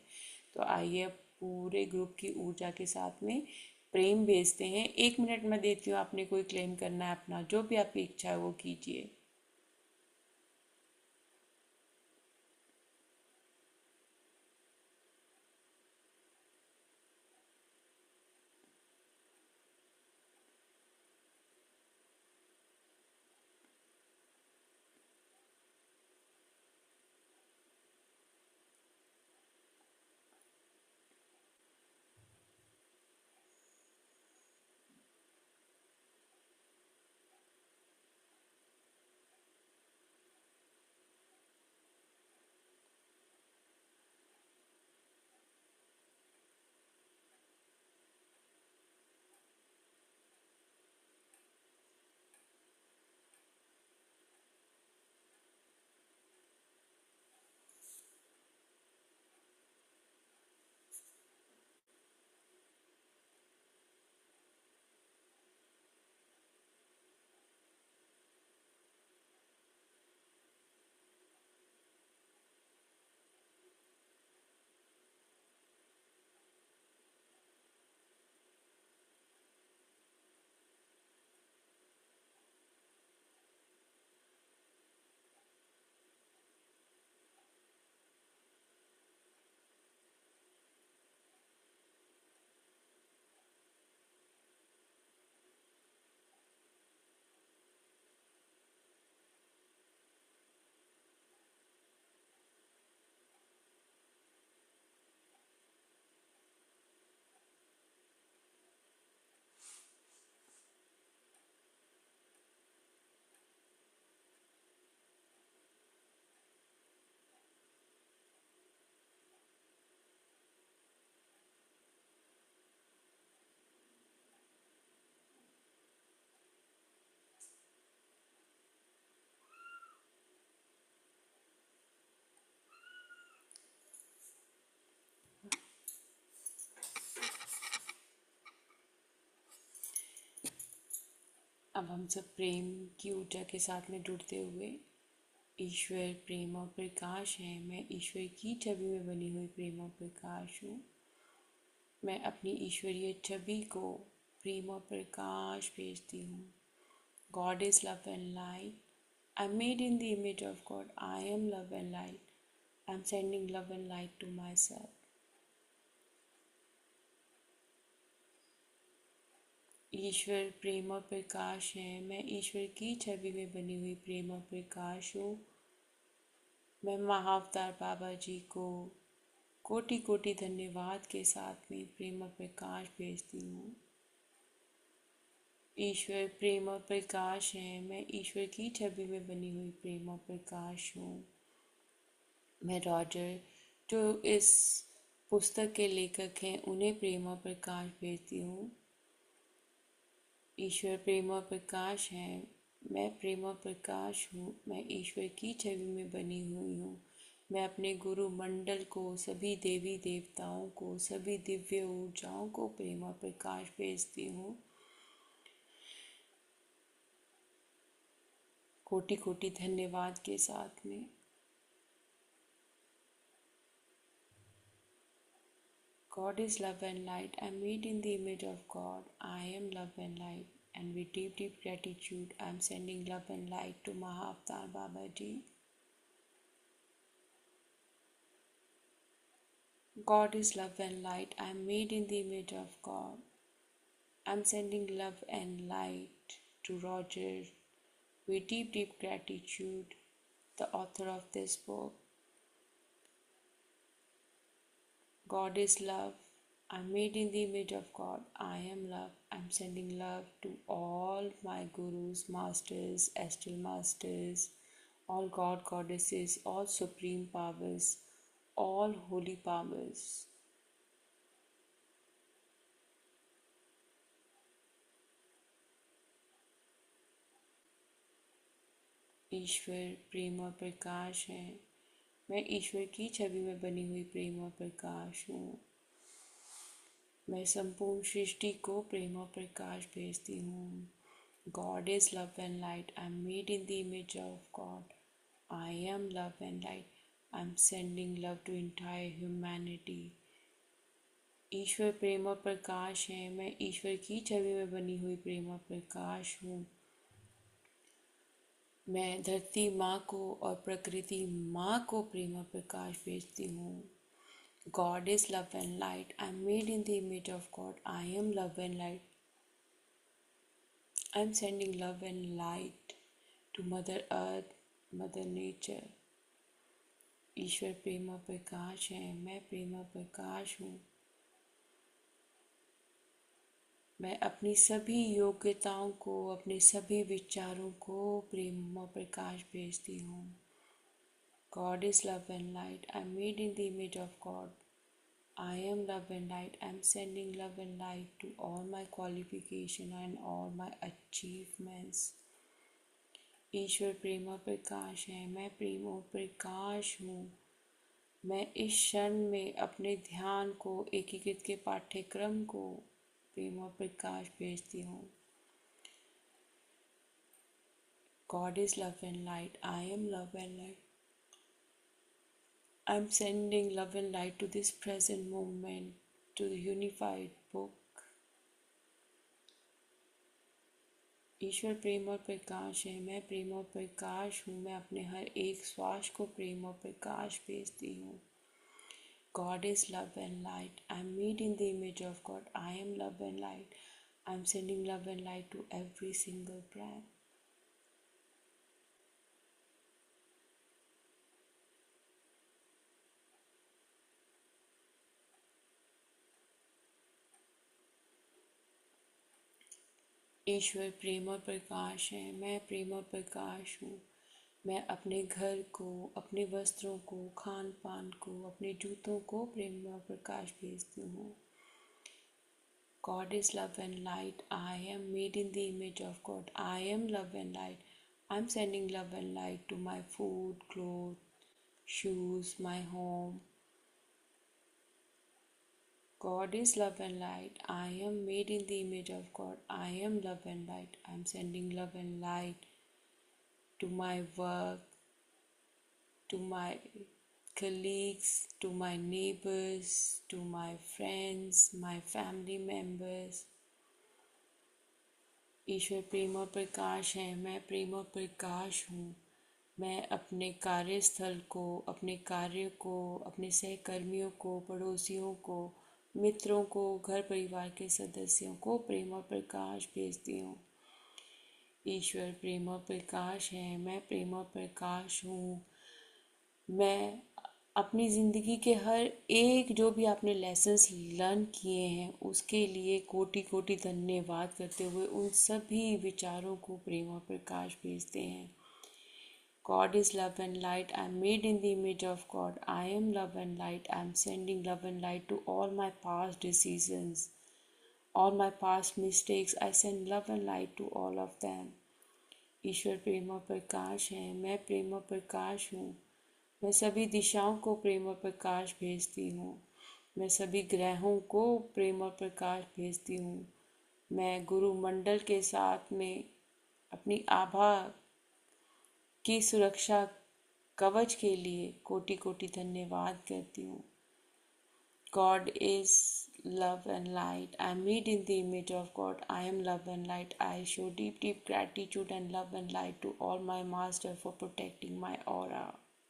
तो आइए पूरे ग्रुप की ऊर्जा के साथ में प्रेम भेजते हैं। 1 मिनट में देती हूँ, आपने कोई क्लेम करना है अपना, जो भी आपकी इच्छा है वो कीजिए। अब हम सब प्रेम की ऊर्जा के साथ में जुड़ते हुए, ईश्वर प्रेम और प्रकाश है, मैं ईश्वर की छवि में बनी हुई प्रेम और प्रकाश हूँ। मैं अपनी ईश्वरीय छवि को प्रेम और प्रकाश भेजती हूँ। God is love and light, I am made in the image of God, I am love and light, I am sending love and light to myself. ईश्वर प्रेम और प्रकाश है, मैं ईश्वर की छवि में बनी हुई प्रेम और प्रकाश हूँ। मैं महाअवतार बाबा जी को कोटि कोटि धन्यवाद के साथ में प्रेम और प्रकाश भेजती हूँ। ईश्वर प्रेम और प्रकाश है, मैं ईश्वर की छवि में बनी हुई प्रेम और प्रकाश हूँ। मैं रॉजर, जो इस पुस्तक के लेखक हैं, उन्हें प्रेम और प्रकाश भेजती हूँ। ईश्वर प्रेम और प्रकाश है, मैं प्रेम और प्रकाश हूँ। मैं ईश्वर की छवि में बनी हुई हूँ। मैं अपने गुरु मंडल को, सभी देवी देवताओं को, सभी दिव्य ऊर्जाओं को प्रेम और प्रकाश भेजती हूँ। कोटि कोटि धन्यवाद के साथ में। God is love and light. I am made in the image of God. I am love and light. And with deep, deep gratitude, I am sending love and light to Mahavatar Babaji. God is love and light. I am made in the image of God. I am sending love and light to Roger with deep, deep gratitude, the author of this book. God is love. I'm made in the image of God. I am love. I'm sending love to all my gurus, masters, astral masters, all god, goddesses, all supreme powers, all holy powers. ईश्वर प्रेम और प्रकाश है, मैं ईश्वर की छवि में बनी हुई प्रेम और प्रकाश हूँ। मैं संपूर्ण सृष्टि को प्रेम और प्रकाश भेजती हूँ। God is love and light. I am made in the image of God. I am love and light. I am sending love to entire humanity. ईश्वर प्रेम और प्रकाश है, मैं ईश्वर की छवि में बनी हुई प्रेम और प्रकाश हूँ। मैं धरती माँ को और प्रकृति माँ को प्रेम और प्रकाश भेजती हूँ। God is love and light. I am made in the image of God. I am love and light. I am sending love and light to Mother Earth, Mother Nature. ईश्वर प्रेम और प्रकाश है, मैं प्रेम और प्रकाश हूँ। मैं अपनी सभी योग्यताओं को, अपने सभी विचारों को प्रेम और प्रकाश भेजती हूँ। God is love and light. I am made in the image of God. I am love and light. I am sending love and light to all my qualification and all my achievements. ईश्वर प्रेम और प्रकाश है, मैं प्रेम और प्रकाश हूँ। मैं इस क्षण में अपने ध्यान को, एकीकृत के पाठ्यक्रम को प्रेम और प्रकाश भेजती हूँ। God is love and light. I am love and light. I am sending love and light to this present moment, to the unified book. ईश्वर प्रेम और प्रकाश है, मैं प्रेम और प्रकाश हूँ। मैं अपने हर एक श्वास को प्रेम और प्रकाश भेजती हूँ। God is love and light. I am made in the image of God. I am love and light. I am sending love and light to every single breath. ईश्वर प्रेम और प्रकाश है, मैं प्रेम और प्रकाश हूँ। मैं अपने घर को, अपने वस्त्रों को, खान पान को, अपने जूतों को प्रेम और प्रकाश भेजती हूँ। God is love and light. I am made in the image of God. I am love and light. I am sending love and light to my food, clothes, shoes, my home, God is love and light. I am made in the image of God. I am love and light. I am sending love and light to my work, to my colleagues, to my neighbors, to my friends, my family members. ईश्वर प्रेम और प्रकाश है, मैं प्रेम और प्रकाश हूँ। मैं अपने कार्यस्थल को, अपने कार्य को, अपने सहकर्मियों को, पड़ोसियों को, मित्रों को, घर परिवार के सदस्यों को प्रेम और प्रकाश भेजती हूँ। ईश्वर प्रेम और प्रकाश है, मैं प्रेम और प्रकाश हूँ। मैं अपनी ज़िंदगी के हर एक जो भी आपने लेसन्स लर्न किए हैं उसके लिए कोटि कोटि धन्यवाद करते हुए उन सभी विचारों को प्रेम और प्रकाश भेजते हैं। God is love and light. I am made in the image of God. I am love and light. I am sending love and light to all my past decisions, all my past mistakes. I send love and light to all of them. ईश्वर प्रेम और प्रकाश है, मैं प्रेम और प्रकाश हूँ। मैं सभी दिशाओं को प्रेम और प्रकाश भेजती हूँ। मैं सभी ग्रहों को प्रेम और प्रकाश भेजती हूँ। मैं गुरु मंडल के साथ में अपनी आभा की सुरक्षा कवच के लिए कोटि कोटि धन्यवाद करती हूँ। God is love and light. I am made in the image of God. I am love and light. I show deep, deep gratitude and love and light to all my master for protecting my aura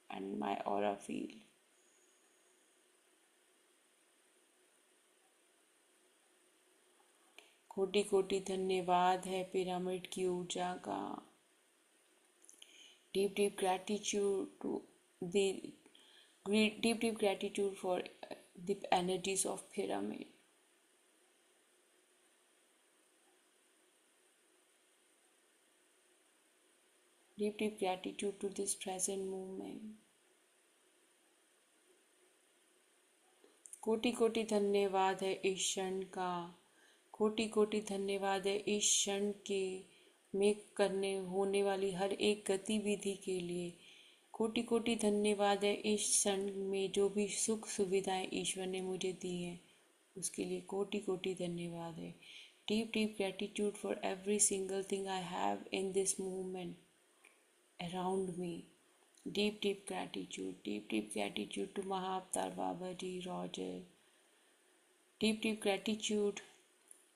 and my aura field. कोटि कोटि धन्यवाद है pyramid की ऊर्जा का। Deep, deep gratitude to the deep gratitude for the energies of pyramid. Deep gratitude to this present moment. कोटि कोटि धन्यवाद है इस क्षण का। कोटि कोटि धन्यवाद है इस क्षण के में करने होने वाली हर एक गतिविधि के लिए। कोटि कोटि धन्यवाद है इस क्षण में जो भी सुख सुविधाएं ईश्वर ने मुझे दी हैं उसके लिए कोटि कोटि धन्यवाद है। Deep gratitude for every single thing I have in this moment around me. Deep gratitude. Deep gratitude to Mahavtar Babaji, Roger. Deep gratitude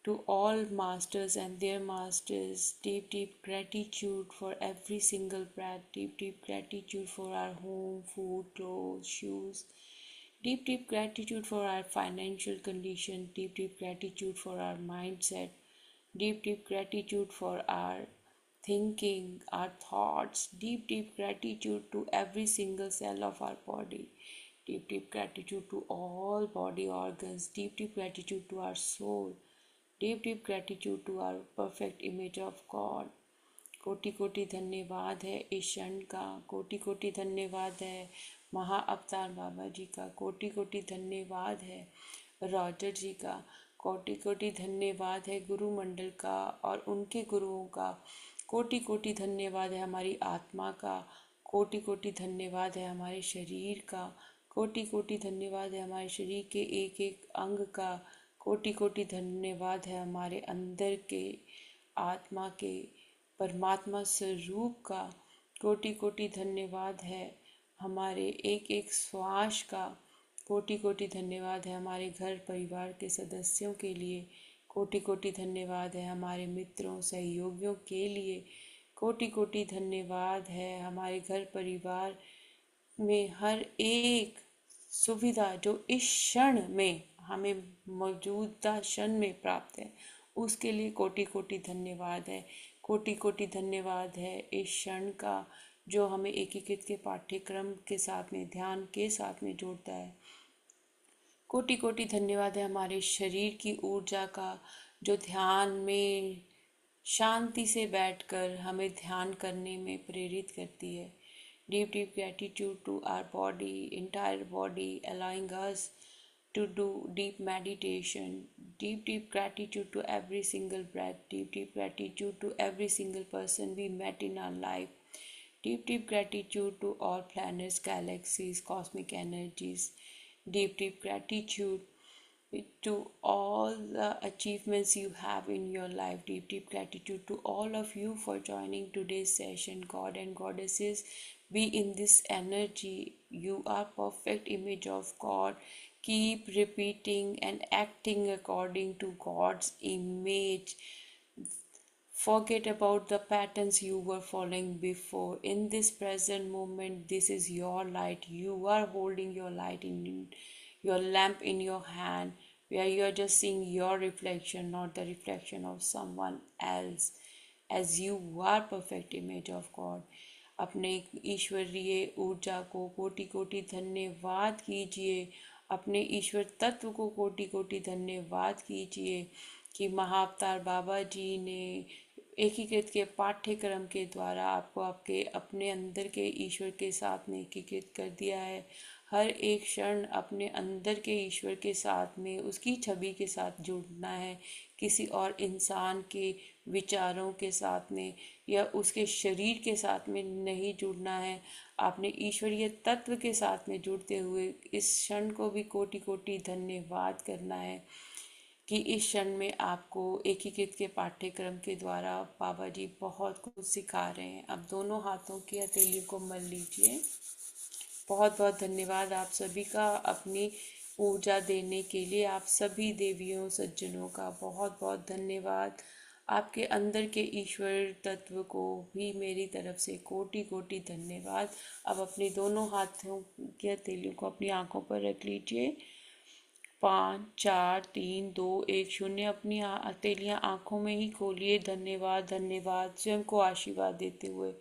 to all masters and their masters. Deep gratitude for every single breath. Deep gratitude for our home, food, clothes, shoes. Deep gratitude for our financial condition. Deep gratitude for our mindset. Deep gratitude for our thinking, our thoughts. Deep gratitude to every single cell of our body. Deep gratitude to all body organs. Deep gratitude to our soul. Deep gratitude to our perfect image of God. कोटि कोटि धन्यवाद है इस क्षण का। कोटि कोटि धन्यवाद है महा अवतार बाबा जी का। कोटि कोटि धन्यवाद है रॉजर जी का। कोटि कोटि धन्यवाद है गुरु मंडल का और उनके गुरुओं का। कोटि कोटि धन्यवाद है हमारी आत्मा का। कोटि कोटि धन्यवाद है हमारे शरीर का। कोटि कोटि धन्यवाद है हमारे शरीर के एक एक अंग का। कोटि कोटि धन्यवाद है हमारे अंदर के आत्मा के परमात्मा स्वरूप का। कोटि कोटि धन्यवाद है हमारे एक एक श्वास का। कोटि कोटि धन्यवाद है हमारे घर परिवार के सदस्यों के लिए। कोटि कोटि धन्यवाद है हमारे मित्रों सहयोगियों के लिए। कोटि कोटि धन्यवाद है हमारे घर परिवार में हर एक सुविधा जो इस क्षण में हमें मौजूदा क्षण में प्राप्त है उसके लिए कोटि कोटि धन्यवाद है। कोटि कोटि धन्यवाद है इस क्षण का जो हमें एकीकृत के पाठ्यक्रम के साथ में ध्यान के साथ में जोड़ता है। कोटि कोटि धन्यवाद है हमारे शरीर की ऊर्जा का जो ध्यान में शांति से बैठकर हमें ध्यान करने में प्रेरित करती है। Deep gratitude to our body, entire body, allowing us to do deep meditation. Deep gratitude to every single breath. Deep gratitude to every single person we met in our life. Deep gratitude to all planets, galaxies, cosmic energies. Deep gratitude to all the achievements you have in your life. Deep, deep gratitude to all of you for joining today's session. God and goddesses, be in this energy. You are perfect image of God. Keep repeating and acting according to God's image. Forget about the patterns you were following before. In this present moment, this is your light. You are holding your light in your lamp in your hand, where you are just seeing your reflection, not the reflection of someone else. As you are perfect image of God. अपने ईश्वरीय ऊर्जा को कोटि कोटि धन्यवाद कीजिए। अपने ईश्वर तत्व को कोटि कोटि धन्यवाद कीजिए कि महाअवतार बाबा जी ने एकीकृत के पाठ्यक्रम के द्वारा आपको आपके अपने अंदर के ईश्वर के साथ में एकीकृत कर दिया है। हर एक क्षण अपने अंदर के ईश्वर के साथ में उसकी छवि के साथ जुड़ना है, किसी और इंसान के विचारों के साथ में या उसके शरीर के साथ में नहीं जुड़ना है। आपने ईश्वरीय तत्व के साथ में जुड़ते हुए इस क्षण को भी कोटि कोटि धन्यवाद करना है कि इस क्षण में आपको एकीकृत के पाठ्यक्रम के द्वारा बाबा जी बहुत कुछ सिखा रहे हैं। अब दोनों हाथों की हथेलियों को मल लीजिए। बहुत बहुत धन्यवाद आप सभी का अपनी ऊर्जा देने के लिए। आप सभी देवियों सज्जनों का बहुत बहुत धन्यवाद। आपके अंदर के ईश्वर तत्व को भी मेरी तरफ से कोटि कोटि धन्यवाद। अब अपनी दोनों हाथों की हथेलियों को अपनी आंखों पर रख लीजिए। 5 4 3 2 1 0। अपनी हथेलियां आंखों में ही खोलिए। धन्यवाद धन्यवाद स्वयं को आशीर्वाद देते हुए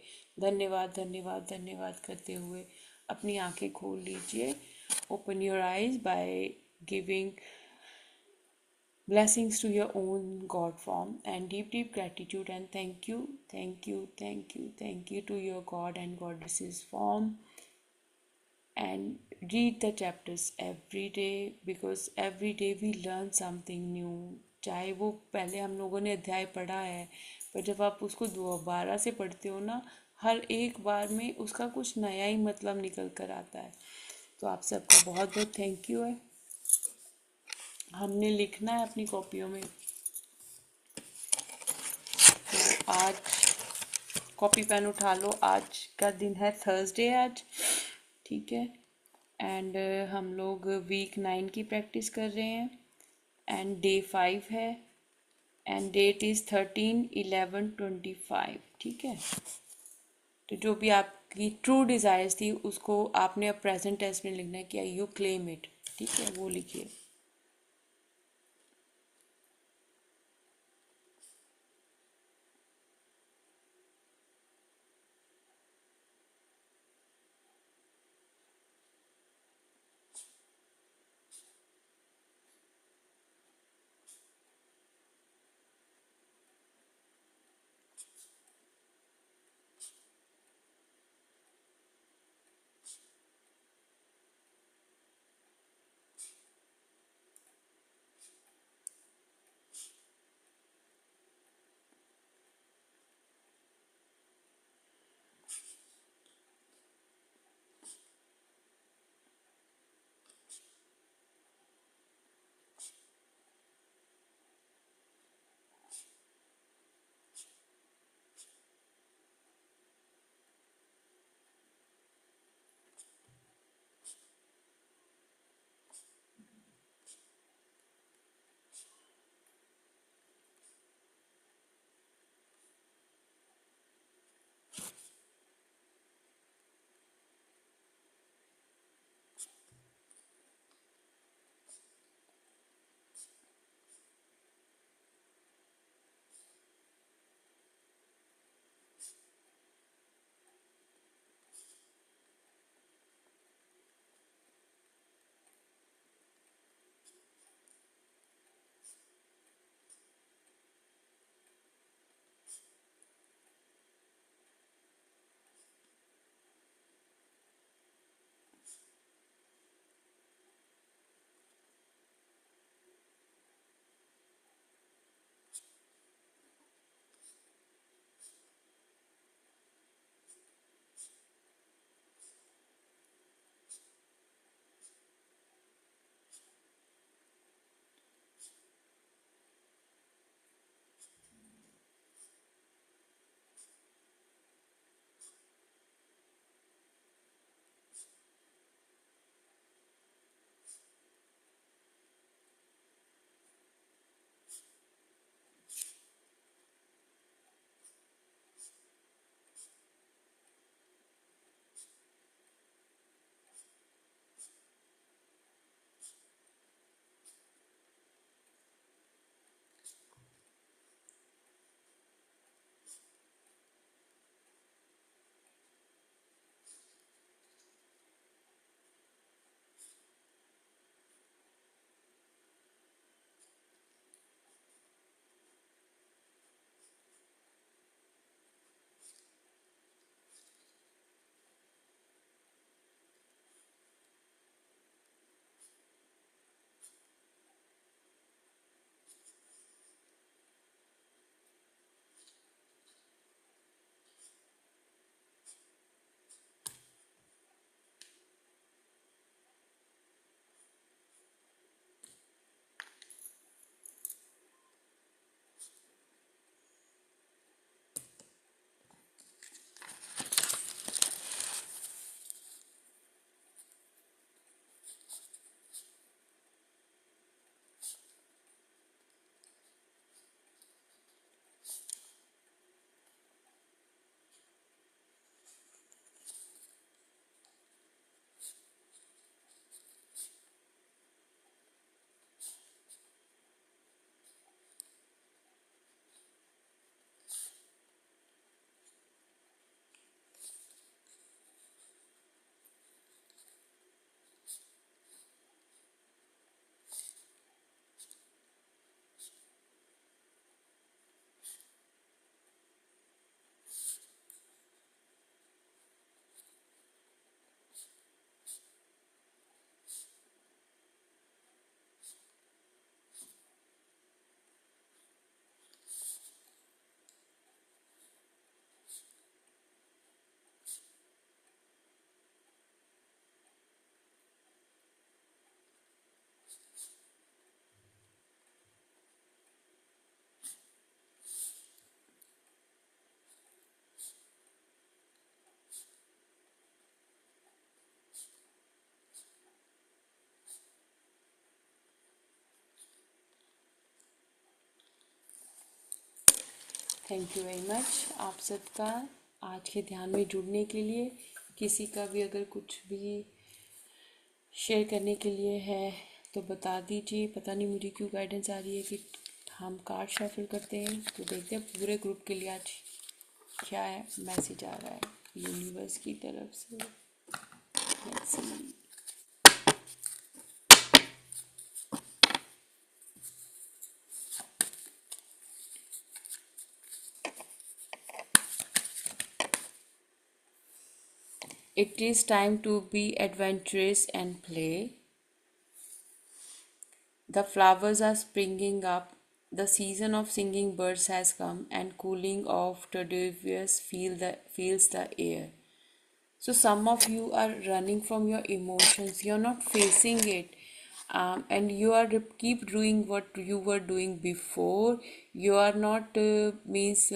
धन्यवाद धन्यवाद धन्यवाद करते हुए अपनी आंखें खोल लीजिए। Open your eyes by giving blessings to your own God form and deep deep gratitude and thank you thank you thank you thank you to your God and goddesses form and read the chapters every day because every day we learn something new। चाहे वो पहले हम लोगों ने अध्याय पढ़ा है पर जब आप उसको दोबारा से पढ़ते हो ना, हर एक बार में उसका कुछ नया ही मतलब निकल कर आता है। तो आप सबका बहुत बहुत थैंक यू है। हमने लिखना है अपनी कॉपियों में। तो आज कॉपी पेन उठा लो। आज का दिन है थर्सडे आज, ठीक है। एंड हम लोग वीक 9 की प्रैक्टिस कर रहे हैं एंड डे 5 है एंड डेट इज़ 13/11/25, ठीक है। तो जो भी आपकी ट्रू डिज़ायर्स थी उसको आपने अब प्रेजेंट टेंस में लिखना है कि आई यू क्लेम इट, ठीक है, वो लिखिए। थैंक यू वेरी मच आप सबका आज के ध्यान में जुड़ने के लिए। किसी का भी अगर कुछ भी शेयर करने के लिए है तो बता दीजिए। पता नहीं मुझे क्यों गाइडेंस आ रही है कि हम कार्ड शफल करते हैं, तो देखते हैं पूरे ग्रुप के लिए आज क्या है मैसेज आ रहा है यूनिवर्स की तरफ से। Let's see. It is time to be adventurous and play. The flowers are springing up. The season of singing birds has come, and cooling of Tadivius feels the air. So some of you are running from your emotions. You're not facing it, and you are keep doing what you were doing before. You are not means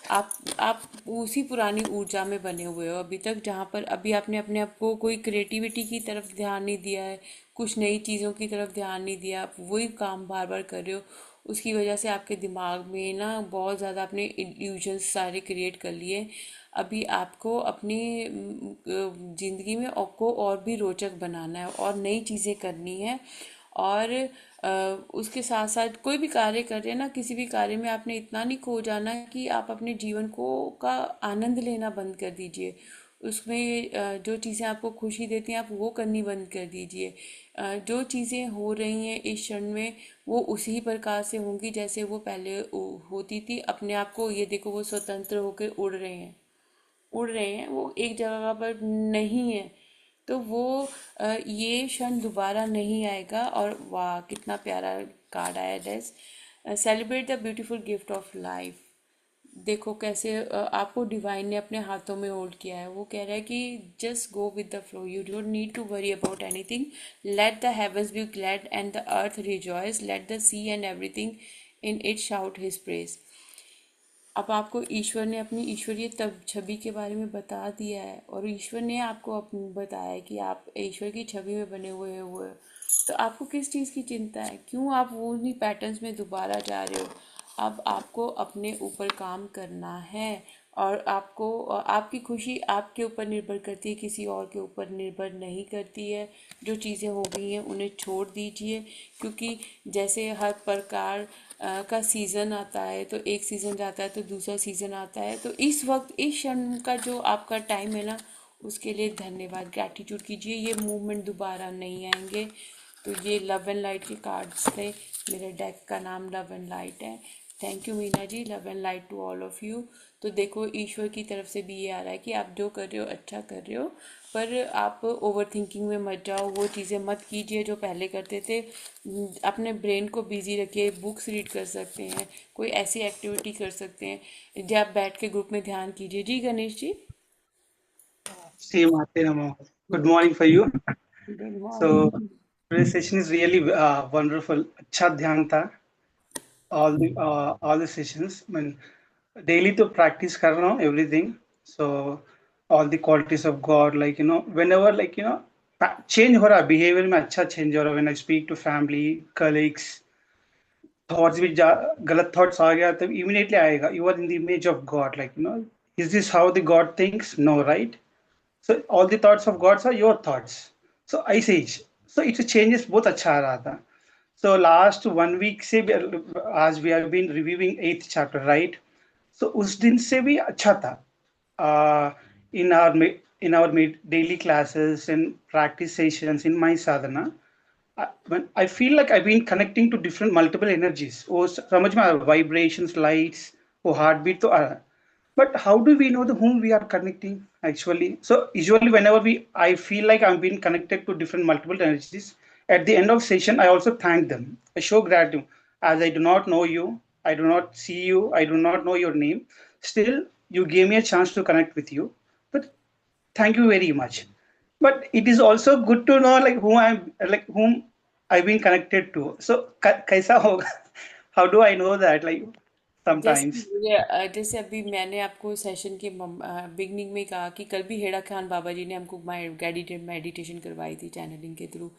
आप उसी पुरानी ऊर्जा में बने हुए हो अभी तक, जहाँ पर अभी आपने अपने आप को कोई क्रिएटिविटी की तरफ ध्यान नहीं दिया है, कुछ नई चीज़ों की तरफ ध्यान नहीं दिया, आप वही काम बार बार कर रहे हो। उसकी वजह से आपके दिमाग में ना बहुत ज़्यादा आपने इल्यूजन्स सारे क्रिएट कर लिए। अभी आपको अपनी ज़िंदगी में को और भी रोचक बनाना है और नई चीज़ें करनी है। और उसके साथ साथ कोई भी कार्य कर रहे हैं ना, किसी भी कार्य में आपने इतना नहीं खो जाना है कि आप अपने जीवन को का आनंद लेना बंद कर दीजिए। उसमें जो चीज़ें आपको खुशी देती हैं आप वो करनी बंद कर दीजिए। जो चीज़ें हो रही हैं इस क्षण में वो उसी प्रकार से होंगी जैसे वो पहले होती थी। अपने आप को ये देखो वो स्वतंत्र होकर उड़ रहे हैं, वो एक जगह पर नहीं है। तो वो ये क्षण दोबारा नहीं आएगा। और वाह कितना प्यारा कार्ड आया डेस। Celebrate the beautiful gift of life. देखो कैसे आपको डिवाइन ने अपने हाथों में होल्ड किया है। वो कह रहा है कि just go with the flow, you don't need to worry about anything. Let the heavens be glad and the earth rejoice, let the sea and everything in it shout his praise. अब आपको ईश्वर ने अपनी ईश्वरीय तब छवि के बारे में बता दिया है, और ईश्वर ने आपको बताया है कि आप ईश्वर की छवि में बने हुए हो। तो आपको किस चीज़ की चिंता है? क्यों आप वो उन्हीं पैटर्न्स में दोबारा जा रहे हो? अब आपको अपने ऊपर काम करना है। और आपको आपकी खुशी आपके ऊपर निर्भर करती है, किसी और के ऊपर निर्भर नहीं करती है। जो चीज़ें हो गई हैं उन्हें छोड़ दीजिए, क्योंकि जैसे हर प्रकार का सीज़न आता है, तो एक सीज़न जाता है तो दूसरा सीज़न आता है। तो इस वक्त इस क्षण का जो आपका टाइम है ना, उसके लिए धन्यवाद, ग्रैटिट्यूड कीजिए। ये मूवमेंट दोबारा नहीं आएंगे। तो ये लव एंड लाइट के कार्ड्स थे। मेरे डेक का नाम लव एंड लाइट है। Thank you Meena ji. Love and light to all of you. तो देखो ईश्वर की तरफ से भी ये आ रहा है कि आप जो कर रहे हो अच्छा कर रहे हो, पर आप ओवर थिंकिंग में मत जाओ। वो चीज़ें मत कीजिए जो पहले करते थे। अपने ब्रेन को बिजी रखिए। बुक्स रीड कर सकते हैं, कोई ऐसी एक्टिविटी कर सकते हैं जब आप बैठ के ग्रुप में ध्यान कीजिए। जी Ganesh ji. Same Ate Namo. Good morning for you. Good So morning. today's session is really wonderful. अच्छा ध्यान था. All the sessions. I mean, daily to practice कर रहा हूँ everything. So all the qualities of God, like whenever change हो रहा है behavior में अच्छा change हो रहा है. When I speak to family, colleagues, thoughts भी गलत thoughts आ गया तब immediately आएगा. You are in the image of God. Is this how the God thinks? No, right? So all the thoughts of gods are your thoughts. So Ice Age. So it changes बहुत अच्छा आ रहा था. So last 1 week से as we have been reviewing 8th chapter, right? So उस दिन से भी अच्छा था. In our daily classes and practice sessions in my sadhana, I feel like I've been connecting to different multiple energies. वो समझ में आ रहा, vibrations, lights, वो heartbeat तो आ रहा. But how do we know whom we are connecting actually? So usually whenever I feel like I'm being connected to different multiple energies, at the end of session, I also thank them. I show gratitude as I do not know you, I do not see you, I do not know your name. Still, you gave me a chance to connect with you. But thank you very much. But it is also good to know whom I've been connected to. So kaisa hoga? How do I know that? sometimes. जैसे अभी मैंने आपको session के beginning में कहा कि कल भी हेड़ा खान बाबा जी ने हमको गाइडेड मेडिटेशन करवाई थी चैनलिंग के थ्रू,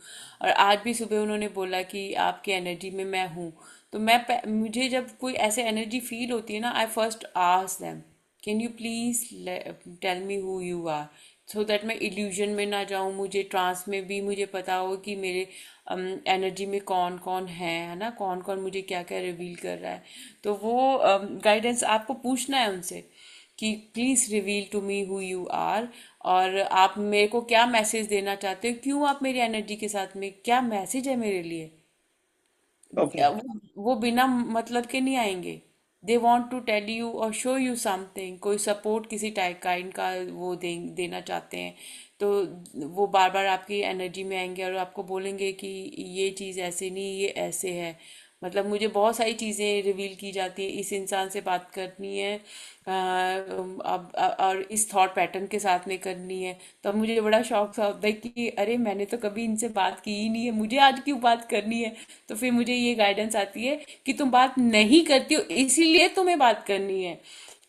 और आज भी सुबह उन्होंने बोला कि आपकी एनर्जी में मैं हूँ। तो मुझे जब कोई ऐसे एनर्जी फील होती है ना, I first ask them, can you please tell me who you are, so that मैं इल्यूजन में ना जाऊं, मुझे ट्रांस में भी मुझे पता हो कि मेरे एनर्जी में कौन कौन है ना, कौन कौन मुझे क्या क्या रिवील कर रहा है। तो वो गाइडेंस आपको पूछना है उनसे कि please reveal to me who you are, और आप मेरे को क्या मैसेज देना चाहते हो, क्यों आप मेरी एनर्जी के साथ में, क्या मैसेज है मेरे लिए। Okay. वो बिना मतलब के नहीं आएंगे। They want to tell you or show you something, कोई सपोर्ट किसी टाइप काइंड का वो देना चाहते हैं। तो वो बार बार आपकी एनर्जी में आएंगे और आपको बोलेंगे कि ये चीज़ ऐसे नहीं, ये ऐसे है। मतलब मुझे बहुत सारी चीज़ें रिवील की जाती है, इस इंसान से बात करनी है, अब और इस थॉट पैटर्न के साथ में करनी है। तो अब मुझे बड़ा शौक सा होता है कि अरे मैंने तो कभी इनसे बात की ही नहीं है, मुझे आज क्यों बात करनी है। तो फिर मुझे ये गाइडेंस आती है कि तुम बात नहीं करती हो इसीलिए तुम्हें बात करनी है,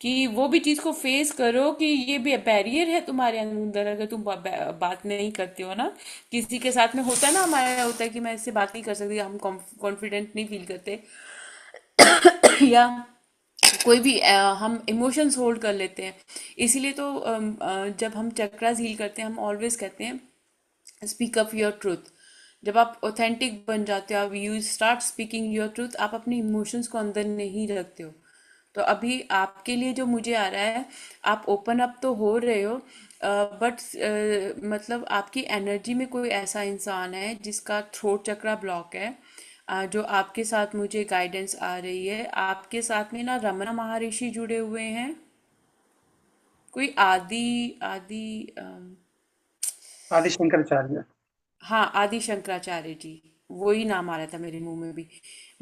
कि वो भी चीज को फेस करो कि ये भी बैरियर है तुम्हारे अंदर, अगर तुम बात नहीं करते हो ना। किसी के साथ में होता है ना, हमारा होता है कि मैं इससे बात नहीं कर सकती, हम कॉन्फिडेंट नहीं फील करते या कोई भी हम इमोशंस होल्ड कर लेते हैं। इसीलिए तो जब हम चक्रास हील करते हैं हम ऑलवेज कहते हैं स्पीक अप योर ट्रूथ। जब आप ऑथेंटिक बन जाते हो, आप you start speaking your truth, आप अपने इमोशंस को अंदर नहीं रखते हो। तो अभी आपके लिए जो मुझे आ रहा है, आप ओपन अप तो हो रहे हो, बट मतलब आपकी एनर्जी में कोई ऐसा इंसान है जिसका थ्रोट चक्रा ब्लॉक है, जो आपके साथ मुझे गाइडेंस आ रही है। आपके साथ में ना रमना महर्षि जुड़े हुए हैं, कोई आदि आदि Adi Shankaracharya. हाँ, आदि शंकराचार्य जी, वो ही नाम आ रहा था मेरे मुंह में भी।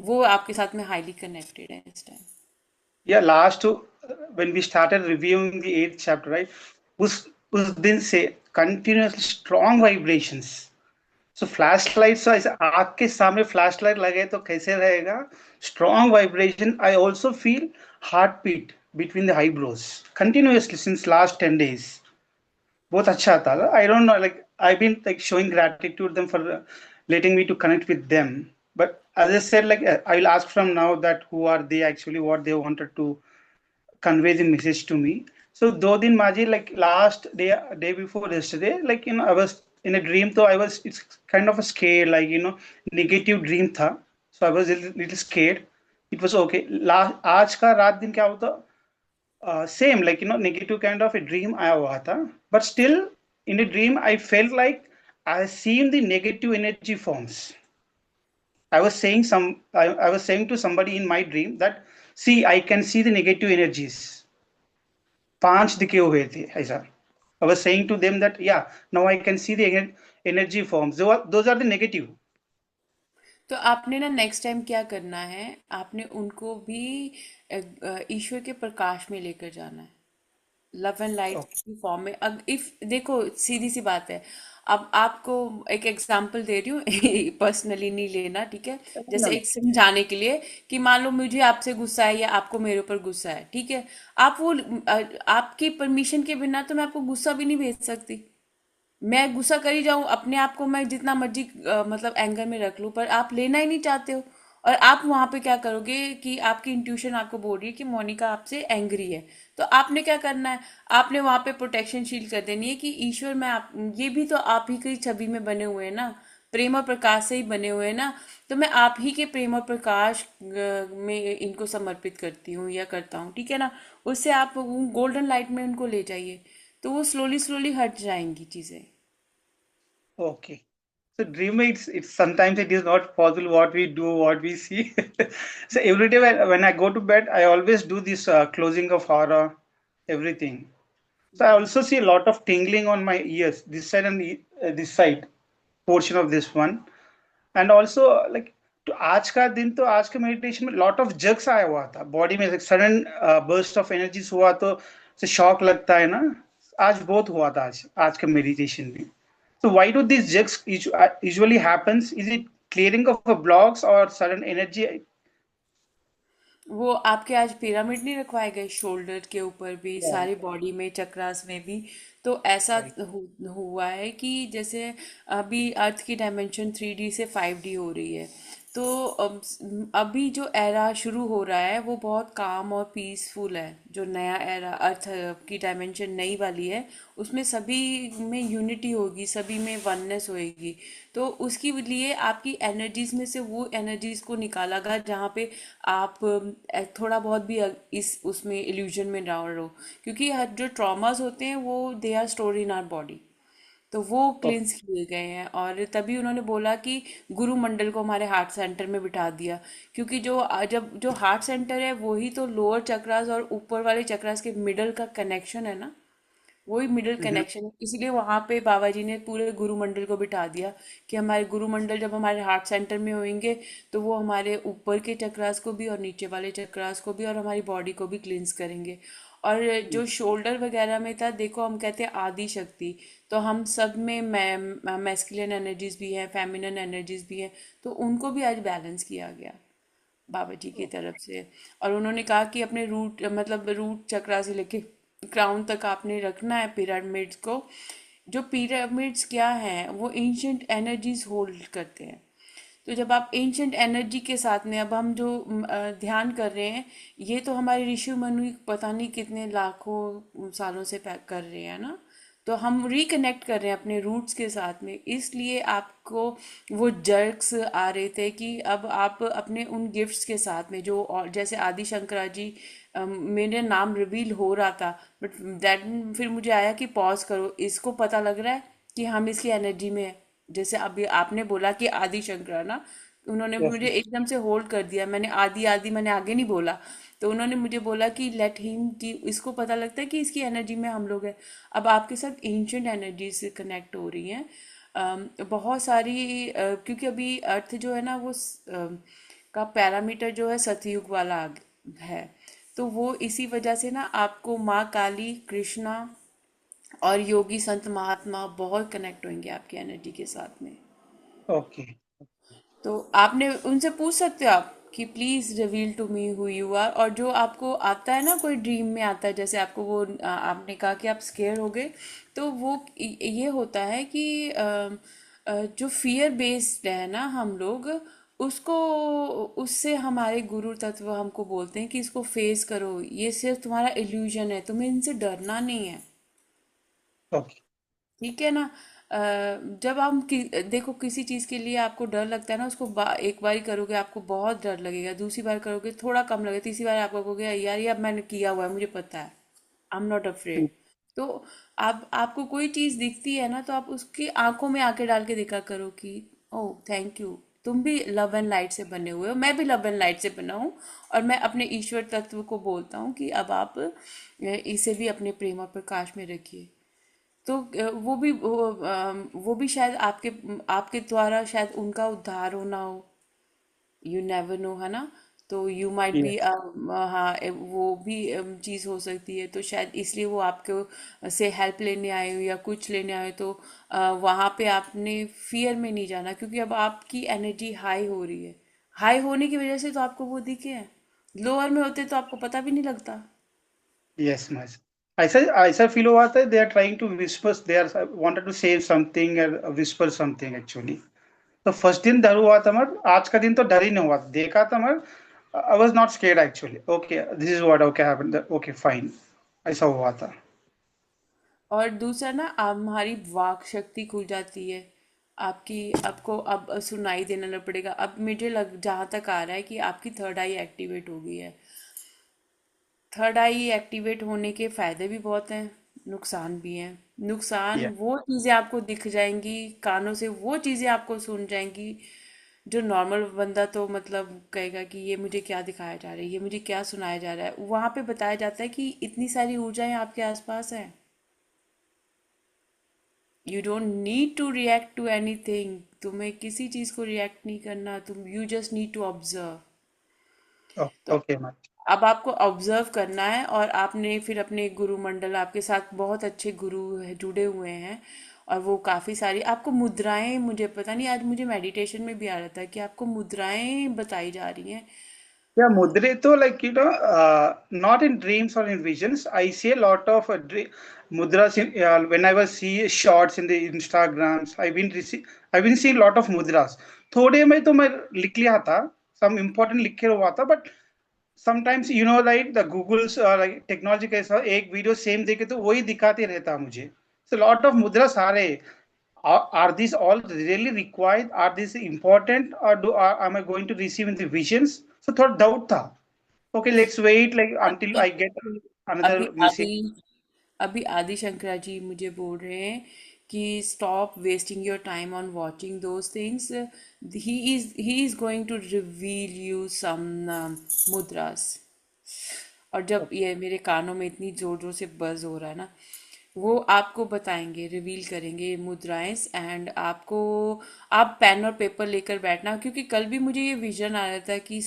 वो आपके साथ में हाईली कनेक्टेड है इस time. Yeah, when we started reviewing the eighth chapter, right? उस दिन से continuously strong vibrations. So flashlight so ऐसे आँख के सामने flashlight लगे तो कैसे रहेगा? Strong vibration. I also feel heartbeat between the eyebrows continuously since last 10 days. बहुत अच्छा था। I don't know, like I've been like showing gratitude them for letting me to connect with them. But as I said, like I'll ask from now that who are they actually, what they wanted to convey the message to me. So though din Maji, like last day before yesterday, like I was in a dream. So it's kind of a scare, like negative dream tha. So I was a little scared. It was okay. Last आज का रात दिन क्या होता? Same, like negative kind of a dream आया हुआ था. But still, in a dream, I felt like I seen the negative energy forms. I was saying to somebody in my dream that see, I can see the negative energies. पांच दिखे हुए थे ऐसा. I was saying to them that yeah, now I can see the energy forms. Those are the negative. तो आपने ना next time क्या करना है, आपने उनको भी ईश्वर के प्रकाश में लेकर जाना है, लव एंड लाइट Okay. की फॉर्म में। अब इफ देखो सीधी सी बात है, अब आपको एक एग्जांपल दे रही हूँ पर्सनली नहीं लेना, ठीक है। जैसे एक समझाने के लिए कि मान लो मुझे आपसे गुस्सा है या आपको मेरे ऊपर गुस्सा है, ठीक है। आप वो आपकी परमिशन के बिना तो मैं आपको गुस्सा भी नहीं भेज सकती। मैं गुस्सा कर ही जाऊं, अपने आप को मैं जितना मर्जी मतलब एंगर में रख लूं, पर आप लेना ही नहीं चाहते हो। और आप वहां पे क्या करोगे कि आपकी इंट्यूशन आपको बोल रही है कि मोनिका आपसे एंग्री है। तो आपने क्या करना है, आपने वहां पे प्रोटेक्शन शील कर देनी है कि ईश्वर मैं आप, ये भी तो आप ही की छवि में बने हुए हैं ना, प्रेम और प्रकाश से ही बने हुए हैं ना। तो मैं आप ही के प्रेम और प्रकाश में इनको समर्पित करती हूँ या करता हूँ, ठीक है ना। उससे आप गोल्डन लाइट में उनको ले जाइए, तो वो स्लोली स्लोली हट जाएंगी चीजें। Okay. So dream it's sometimes it is not possible what we do, what we see. So every day when I go to bed, I always do this closing of aura, everything. So I also see a lot of tingling on my ears, this side and this side portion of this one. And also like तो आज का दिन तो आज के meditation में lot of jugs आया हुआ था बॉडी में, सडन बर्स्ट ऑफ एनर्जीज हुआ तो शॉक लगता है ना, आज बहुत हुआ था आज आज के मेडिटेशन में. So why do these jugs usually happens? Is it clearing of the blocks or sudden energy? वो आपके आज पिरामिड नहीं रखवाए गए शोल्डर के ऊपर भी, राइट सारी बॉडी में, चक्रास में भी? तो ऐसा राइट हुआ है कि जैसे अभी अर्थ की डायमेंशन 3D से 5D हो रही है। तो अभी जो एरा शुरू हो रहा है वो बहुत काम और पीसफुल है। जो नया एरा अर्थ की डायमेंशन नई वाली है, उसमें सभी में यूनिटी होगी, सभी में वननेस होएगी। तो उसकी लिए आपकी एनर्जीज में से वो एनर्जीज को निकाला गया जहाँ पे आप थोड़ा बहुत भी इस उसमें इल्यूजन में ना रहो। क्योंकि जो ट्रॉमास होते हैं वो they are store in our body. तो वो क्लींस किए गए हैं, और तभी उन्होंने बोला कि गुरु मंडल को हमारे हार्ट सेंटर में बिठा दिया। क्योंकि जब जो हार्ट सेंटर है वही तो लोअर चक्रास और ऊपर वाले चक्रास के मिडल का कनेक्शन है ना। वही मिडिल ओके कनेक्शन है, इसलिए वहां पे बाबा जी ने पूरे गुरुमंडल को बिठा दिया कि हमारे गुरुमंडल जब हमारे हार्ट सेंटर में होंगे तो वो हमारे ऊपर के चक्रास को भी और नीचे वाले चक्रास को भी और हमारी बॉडी को भी क्लींस करेंगे। और जो शोल्डर वगैरह में था, देखो हम कहते हैं आदि शक्ति, तो हम सब में मैस्कुलिन एनर्जीज भी हैं, फेमिनिन एनर्जीज भी हैं। तो उनको भी आज बैलेंस किया गया बाबा जी की तरफ से। और उन्होंने कहा कि अपने रूट मतलब रूट चक्रा से लेके क्राउन तक आपने रखना है पिरामिड्स को। जो पिरामिड्स क्या हैं, वो एंशंट एनर्जीज होल्ड करते हैं। तो जब आप एंशंट एनर्जी के साथ में अब हम जो ध्यान कर रहे हैं, ये तो हमारे ऋषि मुनि पता नहीं कितने लाखों सालों से कर रहे हैं ना। तो हम रिकनेक्ट कर रहे हैं अपने रूट्स के साथ में, इसलिए आपको वो जर्क्स आ रहे थे कि अब आप अपने उन गिफ्ट्स के साथ में जो, और जैसे आदि शंकरा जी, मेरे नाम रिवील हो रहा था, बट दैट फिर मुझे आया कि पॉज करो, इसको पता लग रहा है कि हम इसकी एनर्जी में है। जैसे अभी आपने बोला कि आदि शंकरा ना, उन्होंने यस मुझे एकदम से होल्ड कर दिया, मैंने आदि आदि मैंने आगे नहीं बोला। तो उन्होंने मुझे बोला कि लेट हिम, कि इसको पता लगता है कि इसकी एनर्जी में हम लोग हैं। अब आपके साथ एंशियंट एनर्जी से कनेक्ट हो रही हैं बहुत सारी, क्योंकि अभी अर्थ जो है ना वो का पैरामीटर जो है सतयुग वाला है। तो वो इसी वजह से ना आपको माँ काली, कृष्णा और योगी संत महात्मा बहुत कनेक्ट होंगे आपकी एनर्जी के साथ में। ओके तो आपने उनसे पूछ सकते हो आप कि please reveal to me who you are. और जो आपको आता है ना, कोई ड्रीम में आता है, जैसे आपको वो आपने कहा कि आप स्केयर हो गए, तो वो ये होता है कि जो फियर बेस्ड है ना हम लोग, उसको, उससे हमारे गुरु तत्व हमको बोलते हैं कि इसको फेस करो, ये सिर्फ तुम्हारा इल्यूजन है, तुम्हें इनसे डरना नहीं है। ओके ठीक है ना। जब हम देखो किसी चीज के लिए आपको डर लगता है ना, उसको एक बार ही करोगे आपको बहुत डर लगेगा, दूसरी बार करोगे थोड़ा कम लगेगा, तीसरी बार आप कहोगे यार ये अब मैंने किया हुआ है, मुझे पता है, आई एम नॉट अफ्रेड। तो आप आपको कोई चीज दिखती है ना, तो आप उसकी आंखों में आंखें डाल के देखा करो कि ओह थैंक यू, तुम भी लव एंड लाइट से बने हुए हो, मैं भी लव एंड लाइट से बना हूँ। और मैं अपने ईश्वर तत्व को बोलता हूँ कि अब आप इसे भी अपने प्रेम और प्रकाश में रखिए। तो वो भी शायद आपके आपके द्वारा शायद उनका उद्धार होना हो। यू नेवर नो, है ना। तो यू माइट बी, यस हाँ वो भी चीज़ हो सकती है। तो शायद इसलिए वो आपको से हेल्प लेने आए हो या कुछ लेने आए हो। तो वहाँ पे आपने फियर में नहीं जाना, क्योंकि अब आपकी एनर्जी हाई हो रही है। हाई होने की वजह से तो आपको वो दिखे हैं। लोअर में होते तो आपको पता भी नहीं लगता। यस मच ऐसा ऐसा फील हुआ था they are trying to whisper they are wanted to say something whisper something actually तो फर्स्ट दिन डर हुआ था मगर आज का दिन तो डर ही नहीं हुआ देखा था मगर आई was not scared actually okay this is what okay happened okay fine ऐसा हुआ था और दूसरा ना, हमारी वाक शक्ति खुल जाती है आपकी। आपको अब सुनाई देना न पड़ेगा। अब मुझे लग जहाँ तक आ रहा है कि आपकी थर्ड आई एक्टिवेट हो गई है। थर्ड आई एक्टिवेट होने के फायदे भी बहुत हैं, नुकसान भी हैं। नुकसान, या वो चीज़ें आपको दिख जाएंगी कानों से, वो चीज़ें आपको सुन जाएंगी जो नॉर्मल बंदा तो मतलब कहेगा कि ये मुझे क्या दिखाया जा रहा है, ये मुझे क्या सुनाया जा रहा है। वहाँ पे बताया जाता है कि इतनी सारी ऊर्जाएं आपके आसपास हैं। You don't need to react to anything, तुम्हें किसी चीज को रिएक्ट नहीं करना, तुम you just need to observe. तो ओके मच अब आपको ऑब्जर्व करना है, और आपने फिर अपने गुरु मंडल, आपके साथ बहुत अच्छे गुरु जुड़े हुए हैं। और वो काफ़ी सारी आपको मुद्राएं, मुझे पता नहीं आज मुझे मेडिटेशन में भी आ रहा था कि आपको मुद्राएं बताई जा रही हैं। Yeah, Mudre to like not in dreams or in visions. I see a lot of mudras in when I was see shorts in the Instagrams. I've been seeing a lot of mudras. थोड़े में तो मैं लिख लिया था, some important लिखे हुआ था, but sometimes like the Google's like technology कैसा एक वीडियो सेम देखे तो वही दिखाते रहता मुझे. So lot of mudras आ रहे. Are these all really required? Are these important, or am I going to receive in the visions? So thought doubt था. Okay, let's wait like until अभी I get अभी another message. अभी अभी आदि शंकरा जी मुझे बोल रहे हैं कि stop wasting your time on watching those things, he is going to reveal you some मुद्रास। और जब ये मेरे कानों में इतनी जोर जोर से बज हो रहा है ना, वो आपको बताएंगे, रिवील करेंगे मुद्राएं। एंड आपको, आप पेन और पेपर लेकर बैठना, क्योंकि कल भी मुझे ये विजन आ रहा था कि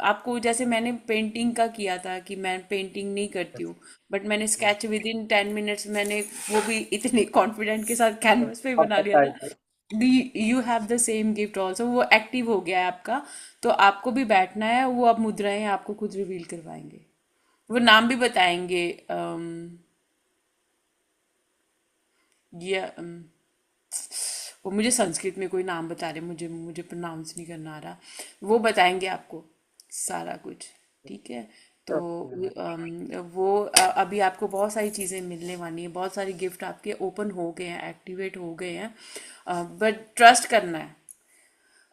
आपको, जैसे मैंने पेंटिंग का किया था कि मैं पेंटिंग नहीं करती हूँ, बट मैंने स्केच विद इन 10 मिनट्स मैंने वो भी इतने कॉन्फिडेंट के साथ कैनवस पे ही हाँ, बना लिया पता था। है. You have the same gift also, वो एक्टिव हो गया है आपका। तो आपको भी बैठना है, वो अब मुद्राएं आपको खुद रिवील करवाएंगे, वो नाम भी बताएंगे। ये वो मुझे संस्कृत में कोई नाम बता रहे, मुझे मुझे प्रोनाउंस नहीं करना आ रहा। वो बताएंगे आपको सारा कुछ। ठीक है। तो अभी आपको बहुत सारी चीज़ें मिलने वाली हैं, बहुत सारी गिफ्ट आपके ओपन हो गए हैं, एक्टिवेट हो गए हैं। बट ट्रस्ट करना है।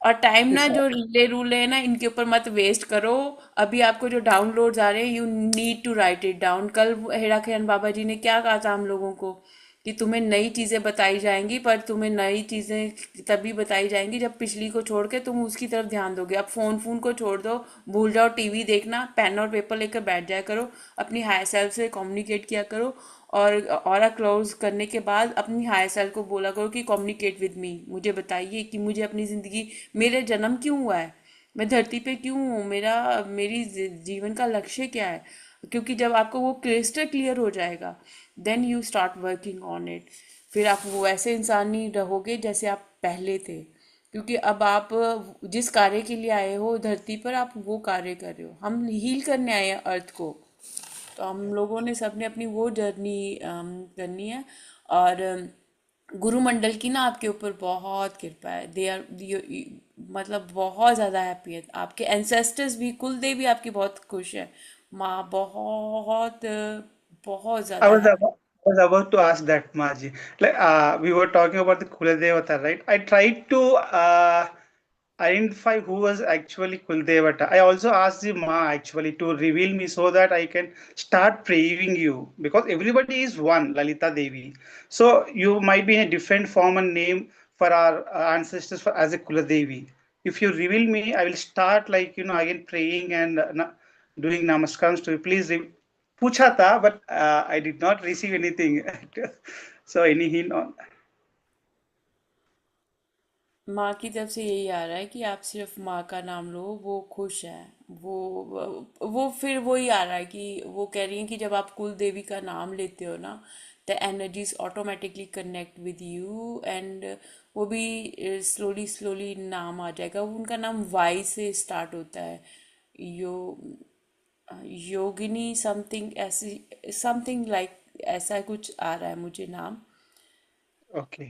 और टाइम ना, Yes, जो रीले रूले है ना, इनके ऊपर मत वेस्ट करो। अभी आपको जो डाउनलोड्स आ रहे हैं, you need to write it down. कल हेड़ा खयान बाबा जी ने क्या कहा था हम लोगों को, कि तुम्हें नई चीजें बताई जाएंगी, पर तुम्हें नई चीजें तभी बताई जाएंगी जब पिछली को छोड़ के तुम उसकी तरफ ध्यान दोगे। अब फोन फोन को छोड़ दो, भूल जाओ टीवी देखना, पेन और पेपर लेकर बैठ जाया करो, अपनी हायर सेल्फ से कम्युनिकेट किया करो। और ऑरा क्लोज करने के बाद अपनी हायर सेल्फ को बोला करो कि कम्युनिकेट विद मी, मुझे बताइए कि मुझे अपनी ज़िंदगी, मेरे जन्म क्यों हुआ है, मैं धरती पे क्यों हूँ, मेरी जीवन का लक्ष्य क्या है। क्योंकि जब आपको वो क्रिस्टल क्लियर हो जाएगा, then you start working on it. फिर आप वो ऐसे इंसान नहीं रहोगे जैसे आप पहले थे, क्योंकि अब आप जिस कार्य के लिए आए हो धरती पर, आप वो कार्य कर रहे हो। हम हील करने आए हैं अर्थ को। तो हम लोगों ने सबने अपनी वो जर्नी करनी है। और गुरुमंडल की ना आपके ऊपर बहुत कृपा है। दे आर, मतलब बहुत ज़्यादा हैप्पी है। आपके एंसेस्टर्स भी, कुल देवी आपकी बहुत खुश है। माँ बहुत बहुत I ज़्यादा was है। about, I was about to ask that, Maji. Like, we were talking about the Kuladevata, right? I tried to identify who was actually Kuldevata. I also asked the Ma actually to reveal me so that I can start praying you, because everybody is one, Lalita Devi. So you might be in a different form and name for our ancestors as a Kuladevi. If you reveal me, I will start like again praying and doing namaskarams to you. Please पूछा था, but I did not receive anything. So any hint on? माँ की तरफ से यही आ रहा है कि आप सिर्फ माँ का नाम लो, वो खुश है। वो वो फिर वही आ रहा है कि वो कह रही हैं कि जब आप कुल देवी का नाम लेते हो ना, the energies automatically connect with you. And वो भी स्लोली स्लोली नाम आ जाएगा। उनका नाम वाई से स्टार्ट होता है। यो योगिनी समथिंग, ऐसी समथिंग लाइक, ऐसा कुछ आ रहा है मुझे नाम। Okay.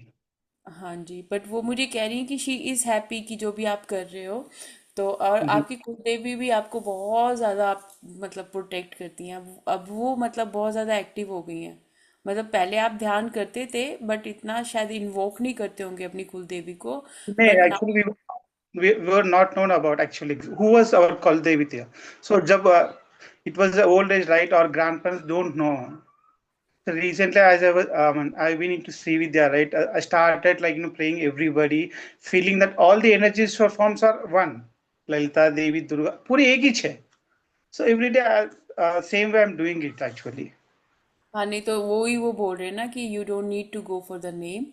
हाँ जी, बट वो मुझे कह रही है कि शी इज़ हैप्पी कि जो भी आप कर रहे हो। तो और Mhm. आपकी कुलदेवी भी आपको बहुत ज़्यादा मतलब प्रोटेक्ट करती हैं। अब वो मतलब बहुत ज़्यादा एक्टिव हो गई हैं। मतलब पहले आप ध्यान करते थे, बट इतना शायद इन्वोक नहीं करते होंगे अपनी कुलदेवी को। No, but actually we were not known about actually who was our Kuldevitya. So jab it was the old age, right? Our grandparents don't know. So recently, as I've been into Srividya, right? I started like praying everybody, feeling that all the energies or forms are one. Lalita Devi, Durga, पूरी एक ही है. So every day, same way I'm doing it actually. हाँ, नहीं तो वो ही वो बोल रहे हैं ना कि you don't need to go for the name.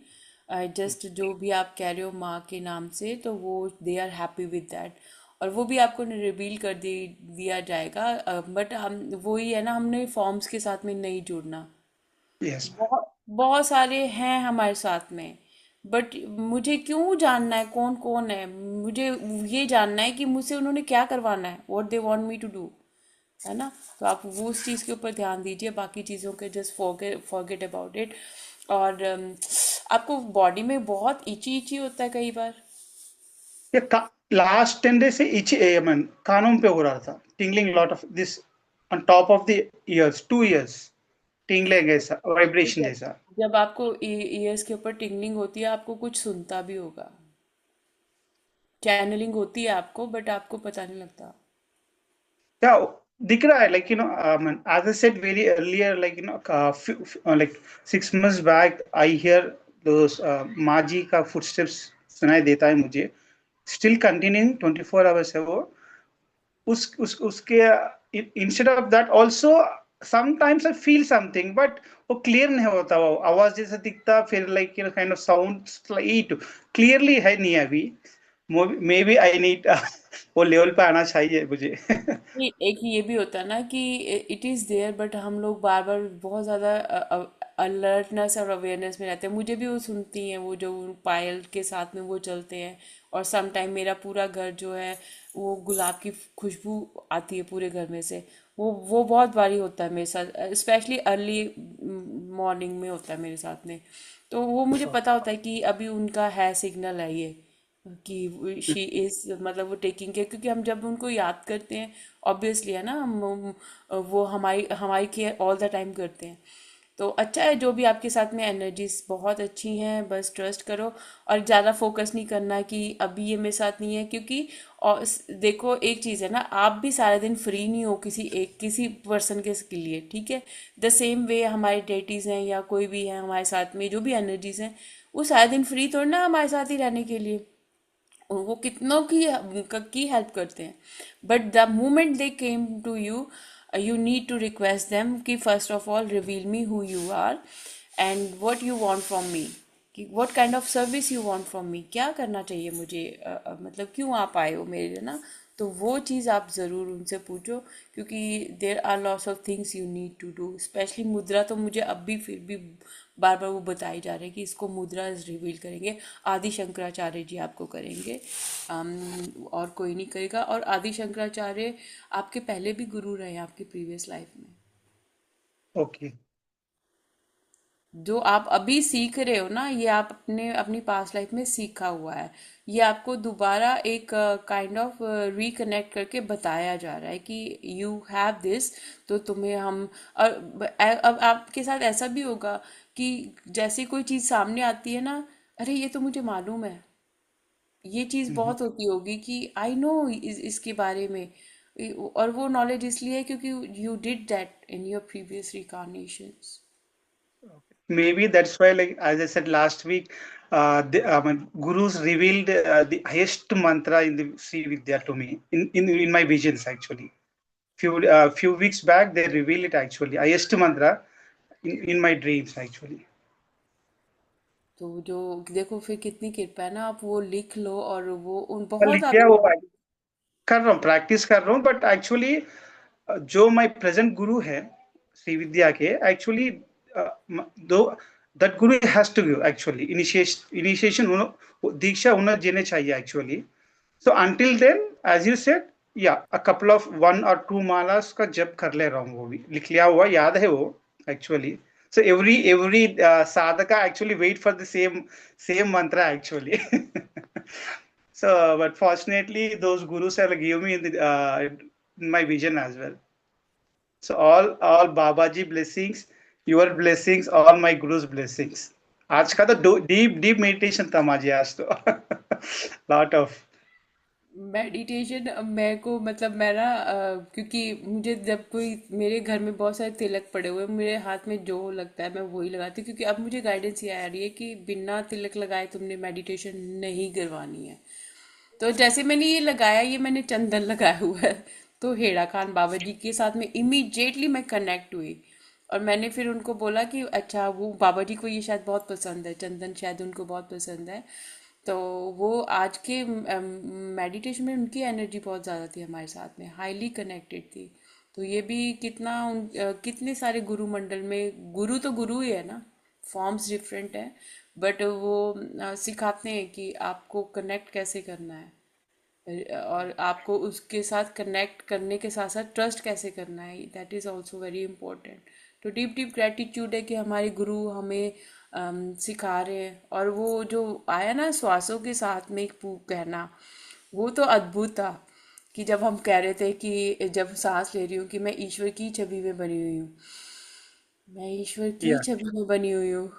Just जो भी आप कह रहे हो माँ के नाम से, तो वो they are happy with that. और वो भी आपको रिवील कर दिया जाएगा। बट हम वही है ना, हमने फॉर्म्स के साथ में नहीं जुड़ना। Yes. बहुत बहुत सारे हैं हमारे साथ में, बट मुझे क्यों जानना है कौन कौन है, मुझे ये जानना है कि मुझसे उन्होंने क्या करवाना है, what they want me to do, है ना। तो आप वो उस चीज़ के ऊपर ध्यान दीजिए, बाकी चीज़ों के just forget forget about it. और आपको बॉडी में बहुत इची इची होता है कई बार। ये लास्ट 10 days से इच मन कानों पे हो रहा था, tingling lot of this on top of the years, 2 years tingling ऐसा ठीक वाइब्रेशन है, जैसा। जब आपको ईयर्स के ऊपर टिंगलिंग होती है आपको कुछ सुनता भी होगा, चैनलिंग होती है आपको, बट आपको पता नहीं लगता। क्या दिख रहा है, like as I said very earlier, like like 6 months back I hear those माँ जी का footsteps सुनाई देता है मुझे, still continuing 24 hours है वो। उस उसके instead of that also sometimes I feel something, but वो क्लियर नहीं होता, वो आवाज जैसा दिखता, फिर like kind of sound light clearly है नहीं अभी। मे बी आई नीड वो लेवल पे आना चाहिए मुझे। नहीं, एक ये भी होता है ना कि इट इज़ देयर, बट हम लोग बार बार बहुत ज़्यादा अलर्टनेस और अवेयरनेस में रहते हैं। मुझे भी वो सुनती हैं, वो जो पायल के साथ में वो चलते हैं। और सम टाइम मेरा पूरा घर जो है वो गुलाब की खुशबू आती है पूरे घर में से। वो बहुत बारी होता है मेरे साथ, स्पेशली अर्ली मॉर्निंग में होता है मेरे साथ में। तो वो मुझे पता होता है कि अभी उनका है सिग्नल है ये, कि शी इज मतलब वो टेकिंग केयर, क्योंकि हम जब उनको याद करते हैं ऑब्वियसली है ना, हम वो हमारी हमारी केयर ऑल द टाइम करते हैं। तो अच्छा है, जो भी आपके साथ में एनर्जीज बहुत अच्छी हैं, बस ट्रस्ट करो। और ज़्यादा फोकस नहीं करना कि अभी ये मेरे साथ नहीं है, क्योंकि और देखो एक चीज़ है ना, आप भी सारा दिन फ्री नहीं हो किसी पर्सन के लिए, ठीक है। द सेम वे हमारे डेटीज़ हैं या कोई भी है हमारे साथ में, जो भी एनर्जीज हैं वो सारा दिन फ्री थोड़ी ना हमारे साथ ही रहने के लिए। और वो कितनों की हेल्प करते हैं, but the moment they came to you, you need to request them कि first of all reveal me who you are and what you want from me, कि what kind of service you want from me, क्या करना चाहिए मुझे, मतलब क्यों आप आए हो मेरे लिए ना। तो वो चीज़ आप ज़रूर उनसे पूछो, क्योंकि there are lots of things you need to do, specially mudra. तो मुझे अब भी फिर भी बार बार वो बताई जा रही है कि इसको मुद्रा रिवील करेंगे, आदि शंकराचार्य जी आपको करेंगे, और कोई नहीं करेगा। और आदि शंकराचार्य आपके पहले भी गुरु रहे हैं आपकी प्रीवियस लाइफ में। ओके। जो आप अभी सीख रहे हो ना, ये आप अपनी पास्ट लाइफ में सीखा हुआ है। ये आपको दोबारा एक काइंड ऑफ रिकनेक्ट करके बताया जा रहा है कि यू हैव दिस। तो तुम्हें हम और अब आपके साथ ऐसा भी होगा कि जैसे कोई चीज़ सामने आती है ना, अरे ये तो मुझे मालूम है। ये चीज़ बहुत होती होगी कि आई नो इसके बारे में। और वो नॉलेज इसलिए है क्योंकि you did that in your previous reincarnations. Maybe that's why, like as I said last week, gurus revealed the highest mantra in the Sri Vidya to me in my visions actually. Few weeks back they revealed it actually, highest mantra in my dreams actually. तो जो देखो फिर कितनी कृपा है ना, आप वो लिख लो और वो उन लिख बहुत लिया वो, आपको। कर रहा हूँ, प्रैक्टिस कर रहा हूँ, बट एक्चुअली जो माय प्रेजेंट गुरु है श्री विद्या के, actually though that guru has to give actually initiation, दीक्षा उन्हें देने चाहिए actually. So until then as you said, या अ कपल ऑफ 1 or 2 मालास का जप कर ले रहा हूँ, वो भी लिख लिया हुआ, याद है वो actually. So every sadhaka actually wait for the same mantra actually. So, but fortunately, those gurus have give me in my vision as well. So all Babaji blessings, your blessings, all my gurus blessings. आज का तो deep deep meditation था माजी आज तो lot of। Meditation मेरे को मतलब मैं ना क्योंकि मुझे जब कोई मेरे घर में बहुत सारे तिलक पड़े हुए हैं, मेरे हाथ में जो लगता है मैं वही लगाती हूँ, क्योंकि अब मुझे गाइडेंस ये आ रही है कि बिना तिलक लगाए तुमने मेडिटेशन नहीं करवानी है। तो जैसे मैंने ये लगाया, ये मैंने चंदन लगाया हुआ है, तो हेड़ा खान बाबा जी के साथ में इमीडिएटली मैं कनेक्ट हुई। और मैंने फिर उनको बोला कि अच्छा, वो बाबा जी को ये शायद बहुत पसंद है, चंदन शायद उनको बहुत पसंद है। तो वो आज के मेडिटेशन में उनकी एनर्जी बहुत ज़्यादा थी, हमारे साथ में हाईली कनेक्टेड थी। तो ये भी कितना कितने सारे गुरु मंडल में, गुरु तो गुरु ही है ना, फॉर्म्स डिफरेंट है, बट वो सिखाते हैं कि आपको कनेक्ट कैसे करना है, और आपको उसके साथ कनेक्ट करने के साथ साथ ट्रस्ट कैसे करना है, that is also very important. तो डीप डीप ग्रेटिट्यूड है कि हमारे गुरु हमें सिखा रहे हैं। और वो जो आया ना श्वासों के साथ में एक कहना, वो तो अद्भुत था। कि जब हम कह रहे थे कि जब सांस ले रही हूँ कि मैं ईश्वर की छवि में बनी हुई हूँ, मैं ईश्वर की Yeah, छवि में बनी हुई हूँ।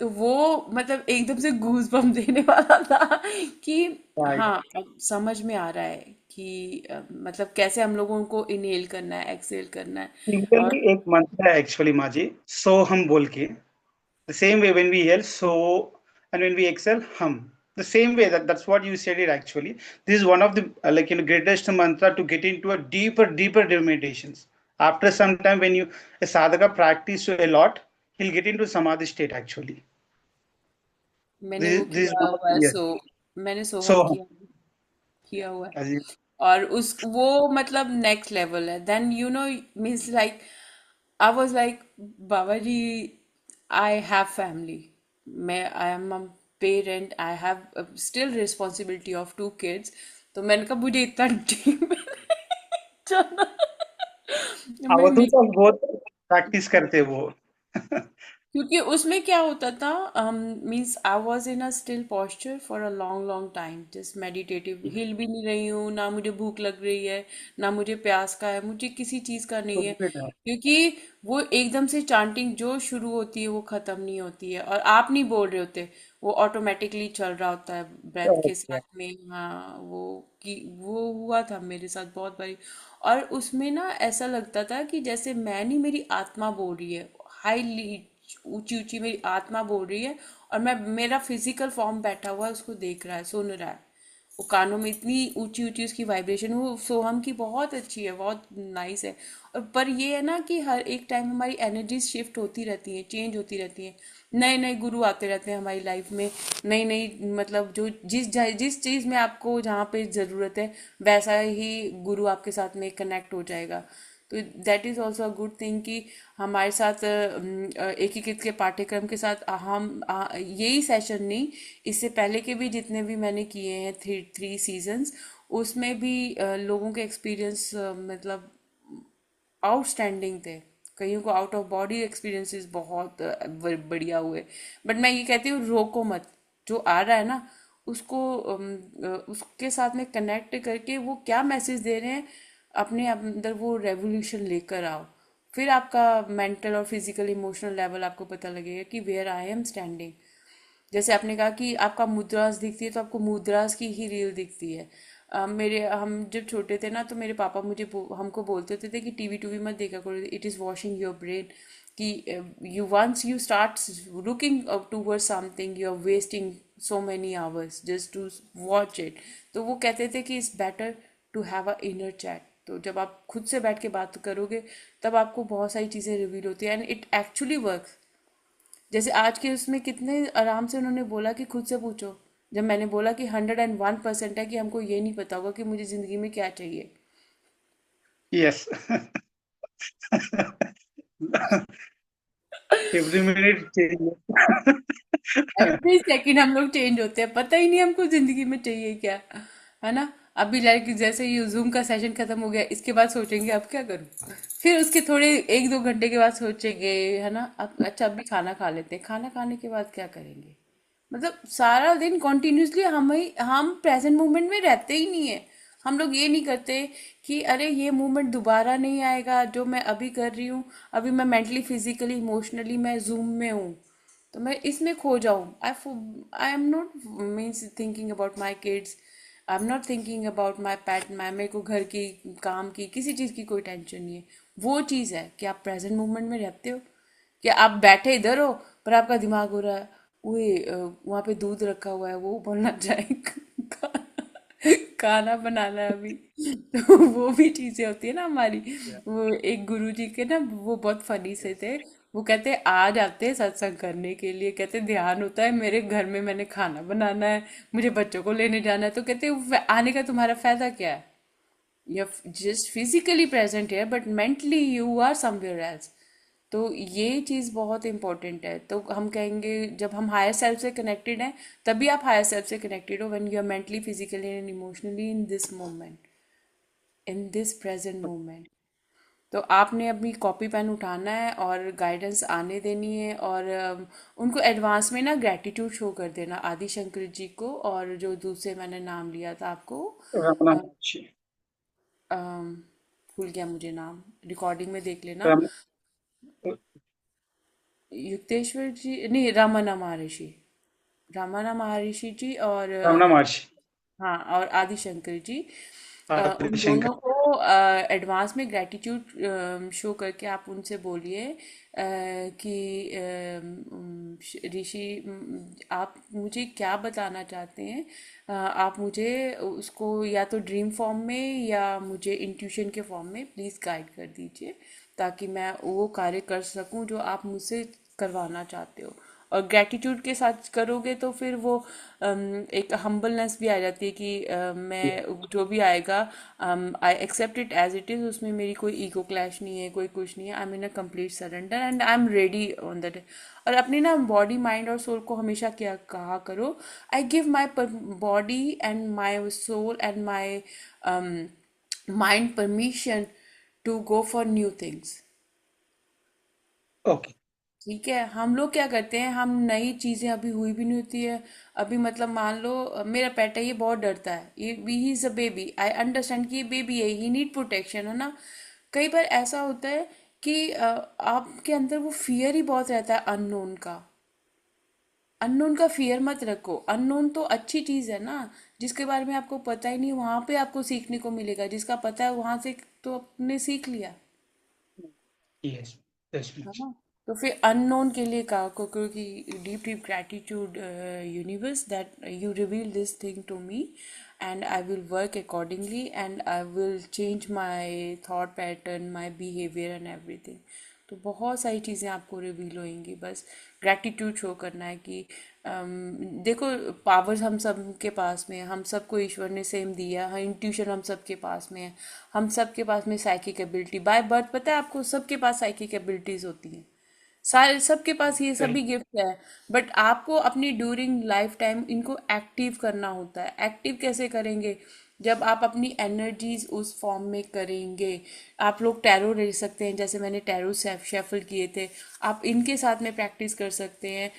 तो वो मतलब एकदम से गूज बम्प देने वाला था कि right. हाँ, अब समझ में आ रहा है कि मतलब कैसे हम लोगों को इनहेल करना है, एक्सहेल करना है। और Similarly, एक मंत्र है एक्चुअली माजी, सो हम बोल के, the same way when we inhale, so, and when we exhale, hum. The same way, that's what you said it actually. This is one of the greatest mantra to get into a deeper meditations. After some time, when you a sadhaka practice a lot, he'll get into samadhi state actually. मैंने वो This is किया one of हुआ the, है, yes. मैंने सोहम So किया हुआ है। as you, और उस वो मतलब नेक्स्ट लेवल है। Then you know, means like I was like, Baba ji, I have family, मैं I am a parent, I have still responsibility of 2 kids। तो मैंने कहा मुझे इतना डीप में जाना। मैं अवधूत और बहुत practice करते हैं वो. क्योंकि उसमें क्या होता था, means I was in a still posture for a long long time, just meditative, हिल भी नहीं रही हूँ, ना मुझे भूख लग रही है, ना मुझे प्यास का है, मुझे किसी चीज का नहीं है। क्योंकि वो एकदम से चांटिंग जो शुरू होती है वो खत्म नहीं होती है, और आप नहीं बोल रहे होते, वो ऑटोमेटिकली चल रहा होता है ब्रेथ के साथ में। हाँ, वो हुआ था मेरे साथ बहुत बारी। और उसमें ना ऐसा लगता था कि जैसे मैं नहीं, मेरी आत्मा बोल रही है, हाईली ऊंची ऊंची मेरी आत्मा बोल रही है, और मैं, मेरा फिजिकल फॉर्म बैठा हुआ है, उसको देख रहा है, सुन रहा है। वो कानों में इतनी ऊंची ऊंची उसकी वाइब्रेशन, वो सोहम की बहुत अच्छी है, बहुत नाइस है। और पर ये है ना कि हर एक टाइम हमारी एनर्जी शिफ्ट होती रहती है, चेंज होती रहती है, नए नए गुरु आते रहते हैं हमारी लाइफ में। नई नई मतलब जो जिस चीज़ में आपको जहाँ पे ज़रूरत है, वैसा ही गुरु आपके साथ में कनेक्ट हो जाएगा। तो that is also a good thing कि हमारे साथ एकीकृत के पाठ्यक्रम के साथ यही सेशन नहीं, इससे पहले के भी जितने भी मैंने किए हैं, थ्री सीजन्स, उसमें भी लोगों के एक्सपीरियंस मतलब आउटस्टैंडिंग थे। कईयों को आउट ऑफ बॉडी एक्सपीरियंसेस बहुत बढ़िया हुए। बट मैं ये कहती हूँ, रोको मत, जो आ रहा है ना, उसको उसके साथ में कनेक्ट करके वो क्या मैसेज दे रहे हैं, अपने अंदर वो रेवोल्यूशन लेकर आओ। फिर आपका मेंटल और फिजिकल इमोशनल लेवल आपको पता लगेगा कि वेयर आई एम स्टैंडिंग। जैसे आपने कहा कि आपका मुद्रास दिखती है, तो आपको मुद्रास की ही रील दिखती है। मेरे हम जब छोटे थे ना, तो मेरे पापा हमको बोलते होते थे कि टीवी टूवी मत देखा करो, it is washing your brain. कि you once you start looking towards something, you are wasting so many hours just to watch it. तो वो कहते थे कि it's better to have a inner chat. तो जब आप खुद से बैठ के बात करोगे, तब आपको बहुत सारी चीज़ें रिवील होती है, एंड इट एक्चुअली वर्क्स। जैसे आज के उसमें कितने आराम से उन्होंने बोला कि खुद से पूछो। जब मैंने बोला कि 101% है कि हमको ये नहीं पता होगा कि मुझे जिंदगी में क्या चाहिए। yes. Every minute change. Every second हम लोग चेंज होते हैं, पता ही नहीं हमको जिंदगी में चाहिए क्या, है ना। अभी लाइक जैसे ये जूम का सेशन खत्म हो गया, इसके बाद सोचेंगे अब क्या करूं, फिर उसके थोड़े 1-2 घंटे के बाद सोचेंगे, है ना, अब अच्छा अभी खाना खा लेते हैं, खाना खाने के बाद क्या करेंगे। मतलब सारा दिन कॉन्टिन्यूसली हम प्रेजेंट मोमेंट में रहते ही नहीं है। हम लोग ये नहीं करते कि अरे ये मोमेंट दोबारा नहीं आएगा जो मैं अभी कर रही हूँ, अभी मैं मेंटली फिजिकली इमोशनली मैं जूम में हूँ, तो मैं इसमें खो जाऊँ। आई am not means thinking about my kids, I am not thinking about my PAT, मेरे को घर की, काम की, किसी चीज़ की कोई टेंशन नहीं है। वो चीज़ है कि आप प्रेजेंट मोमेंट में रहते हो, कि आप बैठे इधर हो पर आपका दिमाग हो रहा है, ओए वहाँ पे दूध रखा हुआ है, वो उबलना जाए, खाना बनाना है अभी। तो वो भी चीजें होती है ना हमारी। Yeah. वो एक गुरुजी के ना, वो बहुत फनी से थे। वो कहते आ जाते हैं सत्संग करने के लिए, कहते ध्यान होता है मेरे घर में, मैंने खाना बनाना है, मुझे बच्चों को लेने जाना है, तो कहते आने का तुम्हारा फायदा क्या है, you're just physically present here but mentally you are somewhere else। तो ये चीज़ बहुत इम्पोर्टेंट है। तो हम कहेंगे जब हम हायर सेल्फ से कनेक्टेड हैं, तभी आप हायर सेल्फ से कनेक्टेड हो, when you are mentally physically and emotionally in this moment, in this present moment. तो आपने अभी कॉपी पेन उठाना है और गाइडेंस आने देनी है, और उनको एडवांस में ना ग्रेटिट्यूड शो कर देना, आदि शंकर जी को, और जो दूसरे मैंने नाम लिया था आपको, रमना अ, महर्षि। भूल गया मुझे नाम, रिकॉर्डिंग में देख लेना। रम, युक्तेश्वर जी नहीं, रामाना महर्षि, रामाना महर्षि जी, और रमना महर्षि। हाँ, और आदि शंकर जी। उन आदिशंकर। दोनों को एडवांस में ग्रेटिट्यूड शो करके आप उनसे बोलिए कि ऋषि, आप मुझे क्या बताना चाहते हैं, आप मुझे उसको या तो ड्रीम फॉर्म में या मुझे इंट्यूशन के फॉर्म में प्लीज़ गाइड कर दीजिए, ताकि मैं वो कार्य कर सकूं जो आप मुझसे करवाना चाहते हो। और ग्रेटिट्यूड के साथ करोगे तो फिर वो एक हम्बलनेस भी आ जाती है कि मैं जो भी आएगा, I accept it as it is, उसमें मेरी कोई ईगो क्लैश नहीं है, कोई कुछ नहीं है, I am in a complete surrender and I am ready on that. और अपनी ना बॉडी माइंड और सोल को हमेशा क्या कहा करो, I give my body and my soul and my mind permission to go for new things. Okay. ठीक है, हम लोग क्या करते हैं, हम नई चीजें अभी हुई भी नहीं होती है, अभी मतलब मान लो मेरा पेट है, ये बहुत डरता है, ये he is a baby, I understand कि ये बेबी है, ही नीड प्रोटेक्शन, है ना। कई बार ऐसा होता है कि आपके अंदर वो फियर ही बहुत रहता है अननोन का। अननोन का फियर मत रखो, अननोन तो अच्छी चीज है ना, जिसके बारे में आपको पता ही नहीं, वहां पे आपको सीखने को मिलेगा, जिसका पता है वहां से तो आपने सीख लिया, यस, यस है मच। ना। तो फिर अननोन के लिए कहा को, क्योंकि deep deep gratitude universe that you reveal this thing to me, and I will work accordingly and I will change my thought pattern, my behaviour and everything. तो बहुत सारी चीज़ें आपको रिवील होंगी, बस ग्रैटिट्यूड शो करना है कि देखो, पावर्स हम सब के पास में है, हम सबको ईश्वर ने सेम दिया है, इंट्यूशन हम सबके पास में है, हम सबके पास में साइकिक एबिलिटी बाय बर्थ, पता है आपको, सबके पास साइकिक एबिलिटीज होती हैं, सारे सबके पास ये सभी गिफ्ट है। बट आपको अपनी ड्यूरिंग लाइफ टाइम इनको एक्टिव करना होता है। एक्टिव कैसे करेंगे, जब आप अपनी एनर्जीज उस फॉर्म में करेंगे। आप लोग टैरो ले सकते हैं, जैसे मैंने टैरो शेफल किए थे, आप इनके साथ में प्रैक्टिस कर सकते हैं।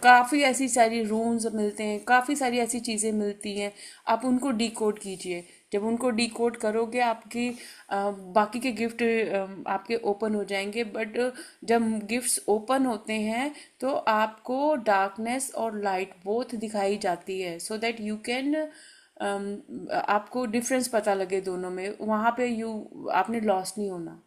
काफ़ी ऐसी सारी रूम्स मिलते हैं, काफ़ी सारी ऐसी चीज़ें मिलती हैं, आप उनको डिकोड कीजिए। जब उनको डिकोड करोगे, आपकी बाकी के गिफ्ट आपके ओपन हो जाएंगे। बट जब गिफ्ट्स ओपन होते हैं तो आपको डार्कनेस और लाइट बोथ दिखाई जाती है, सो दैट यू कैन, आपको डिफरेंस पता लगे दोनों में, वहाँ पे यू आपने लॉस नहीं होना।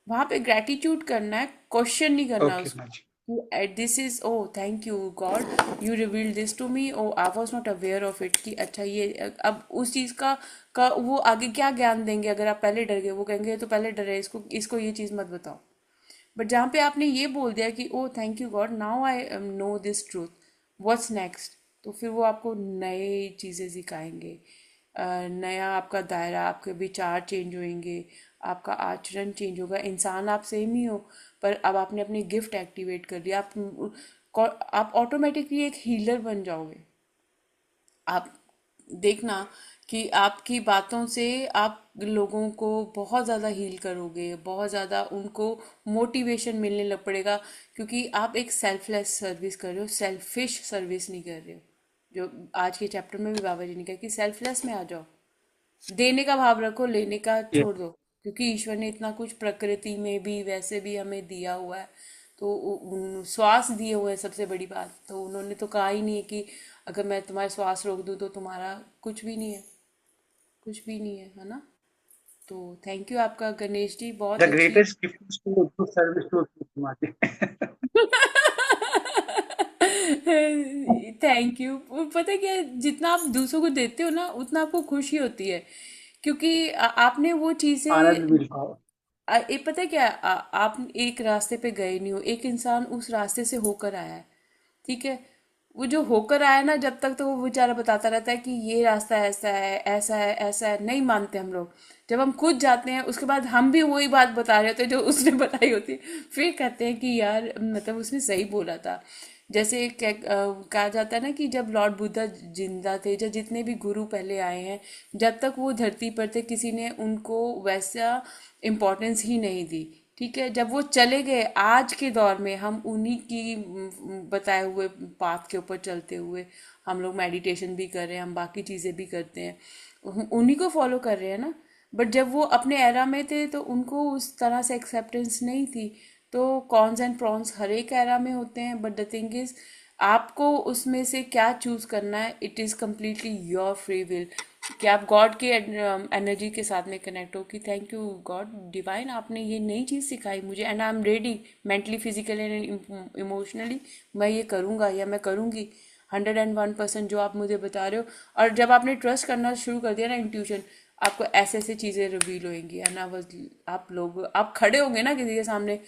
वहाँ पे ग्रेटिट्यूड करना है, क्वेश्चन नहीं करना ओके उसको मच। कि this is, oh thank you God, you revealed this to me, oh I was not aware of it, कि अच्छा ये अब उस चीज़ का वो आगे क्या ज्ञान देंगे, अगर आप पहले डर गए, वो कहेंगे "ये तो पहले डरे, इसको इसको ये चीज़ मत बताओ"। बट जहाँ पे आपने ये बोल दिया कि oh thank you God, now I know this truth, what's next, तो फिर वो आपको नए चीज़ें सिखाएंगे। नया आपका दायरा, आपके विचार चेंज होंगे, आपका आचरण चेंज होगा। इंसान आप सेम ही हो, पर अब आपने अपनी गिफ्ट एक्टिवेट कर लिया, आप ऑटोमेटिकली एक हीलर बन जाओगे। आप देखना कि आपकी बातों से आप लोगों को बहुत ज़्यादा हील करोगे, बहुत ज़्यादा उनको मोटिवेशन मिलने लग पड़ेगा, क्योंकि आप एक सेल्फलेस सर्विस कर रहे हो, सेल्फिश सर्विस नहीं कर रहे हो। जो आज के चैप्टर में भी बाबा जी ने कहा कि सेल्फलेस में आ जाओ, देने का भाव रखो, लेने का यस। छोड़ दो, क्योंकि ईश्वर ने इतना कुछ प्रकृति में भी वैसे भी हमें दिया हुआ है। तो श्वास दिए हुए हैं, सबसे बड़ी बात तो उन्होंने तो कहा ही नहीं है कि अगर मैं तुम्हारे श्वास रोक दूं तो तुम्हारा कुछ भी नहीं है, कुछ भी नहीं है ना। तो थैंक यू आपका गणेश जी, बहुत द अच्छी। Greatest gift is to do service to samadhi. Thank you. पता है क्या है, जितना आप दूसरों को देते हो ना, उतना आपको खुशी होती है, क्योंकि आपने वो आनंद चीजें, मिल पाओ। ये पता है क्या, आप एक रास्ते पे गए नहीं हो, एक इंसान उस रास्ते से होकर आया है, ठीक है। वो जो होकर आया ना, जब तक तो वो बेचारा बताता रहता है कि ये रास्ता ऐसा है, ऐसा है, ऐसा है, नहीं मानते हम लोग। जब हम खुद जाते हैं उसके बाद हम भी वही बात बता रहे होते हैं जो उसने बताई होती है, फिर कहते हैं कि यार मतलब उसने सही बोला था। जैसे कहा जाता है ना कि जब लॉर्ड बुद्धा जिंदा थे, जब जितने भी गुरु पहले आए हैं, जब तक वो धरती पर थे किसी ने उनको वैसा इम्पोर्टेंस ही नहीं दी। ठीक है, जब वो चले गए, आज के दौर में हम उन्हीं की बताए हुए पाथ के ऊपर चलते हुए हम लोग मेडिटेशन भी कर रहे हैं, हम बाकी चीज़ें भी करते हैं, उन्हीं को फॉलो कर रहे हैं ना। बट जब वो अपने एरा में थे तो उनको उस तरह से एक्सेप्टेंस नहीं थी। तो कॉन्स एंड प्रॉन्स हर एक एरा में होते हैं, बट द थिंग इज आपको उसमें से क्या चूज करना है, it is completely your free will. कि आप गॉड के एनर्जी के साथ में कनेक्ट हो कि थैंक यू गॉड डिवाइन, आपने ये नई चीज़ सिखाई मुझे, and I am ready mentally, physically and emotionally, मैं ये करूँगा या मैं करूँगी 101% जो आप मुझे बता रहे हो। और जब आपने ट्रस्ट करना शुरू कर दिया ना इंट्यूशन, आपको ऐसे ऐसे चीज़ें रिवील होंगी, है ना। बस आप लोग आप खड़े होंगे ना किसी के सामने,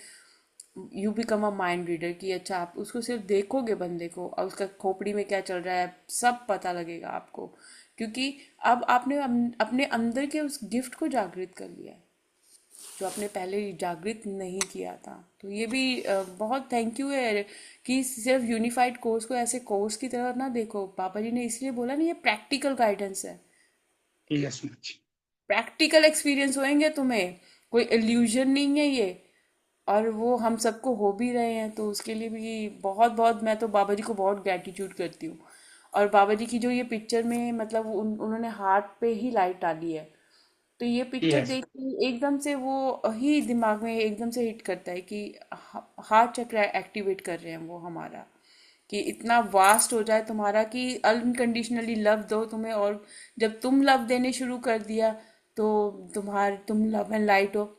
you become a mind reader कि अच्छा आप उसको सिर्फ देखोगे बंदे को और उसका खोपड़ी में क्या चल रहा है सब पता लगेगा आपको। क्योंकि अब आपने अपने अंदर के उस गिफ्ट को जागृत कर लिया है जो आपने पहले जागृत नहीं किया था। तो ये भी बहुत थैंक यू है कि सिर्फ यूनिफाइड कोर्स को ऐसे कोर्स की तरह ना देखो। पापा जी ने इसलिए बोला नहीं, ये प्रैक्टिकल गाइडेंस है, Yes, Maj. प्रैक्टिकल एक्सपीरियंस होएंगे तुम्हें, कोई इल्यूजन नहीं है ये। और वो हम सबको हो भी रहे हैं, तो उसके लिए भी बहुत बहुत मैं तो बाबा जी को बहुत ग्रेटिट्यूड करती हूँ। और बाबा जी की जो ये पिक्चर में मतलब उन्होंने हार्ट पे ही लाइट डाली है, तो ये पिक्चर Yes, देख के एकदम से वो ही दिमाग में एकदम से हिट करता है कि हार्ट चक्र एक्टिवेट कर रहे हैं वो हमारा, कि इतना वास्ट हो जाए तुम्हारा कि अनकंडीशनली लव दो तुम्हें। और जब तुम लव देने शुरू कर दिया तो तुम लव एंड लाइट हो,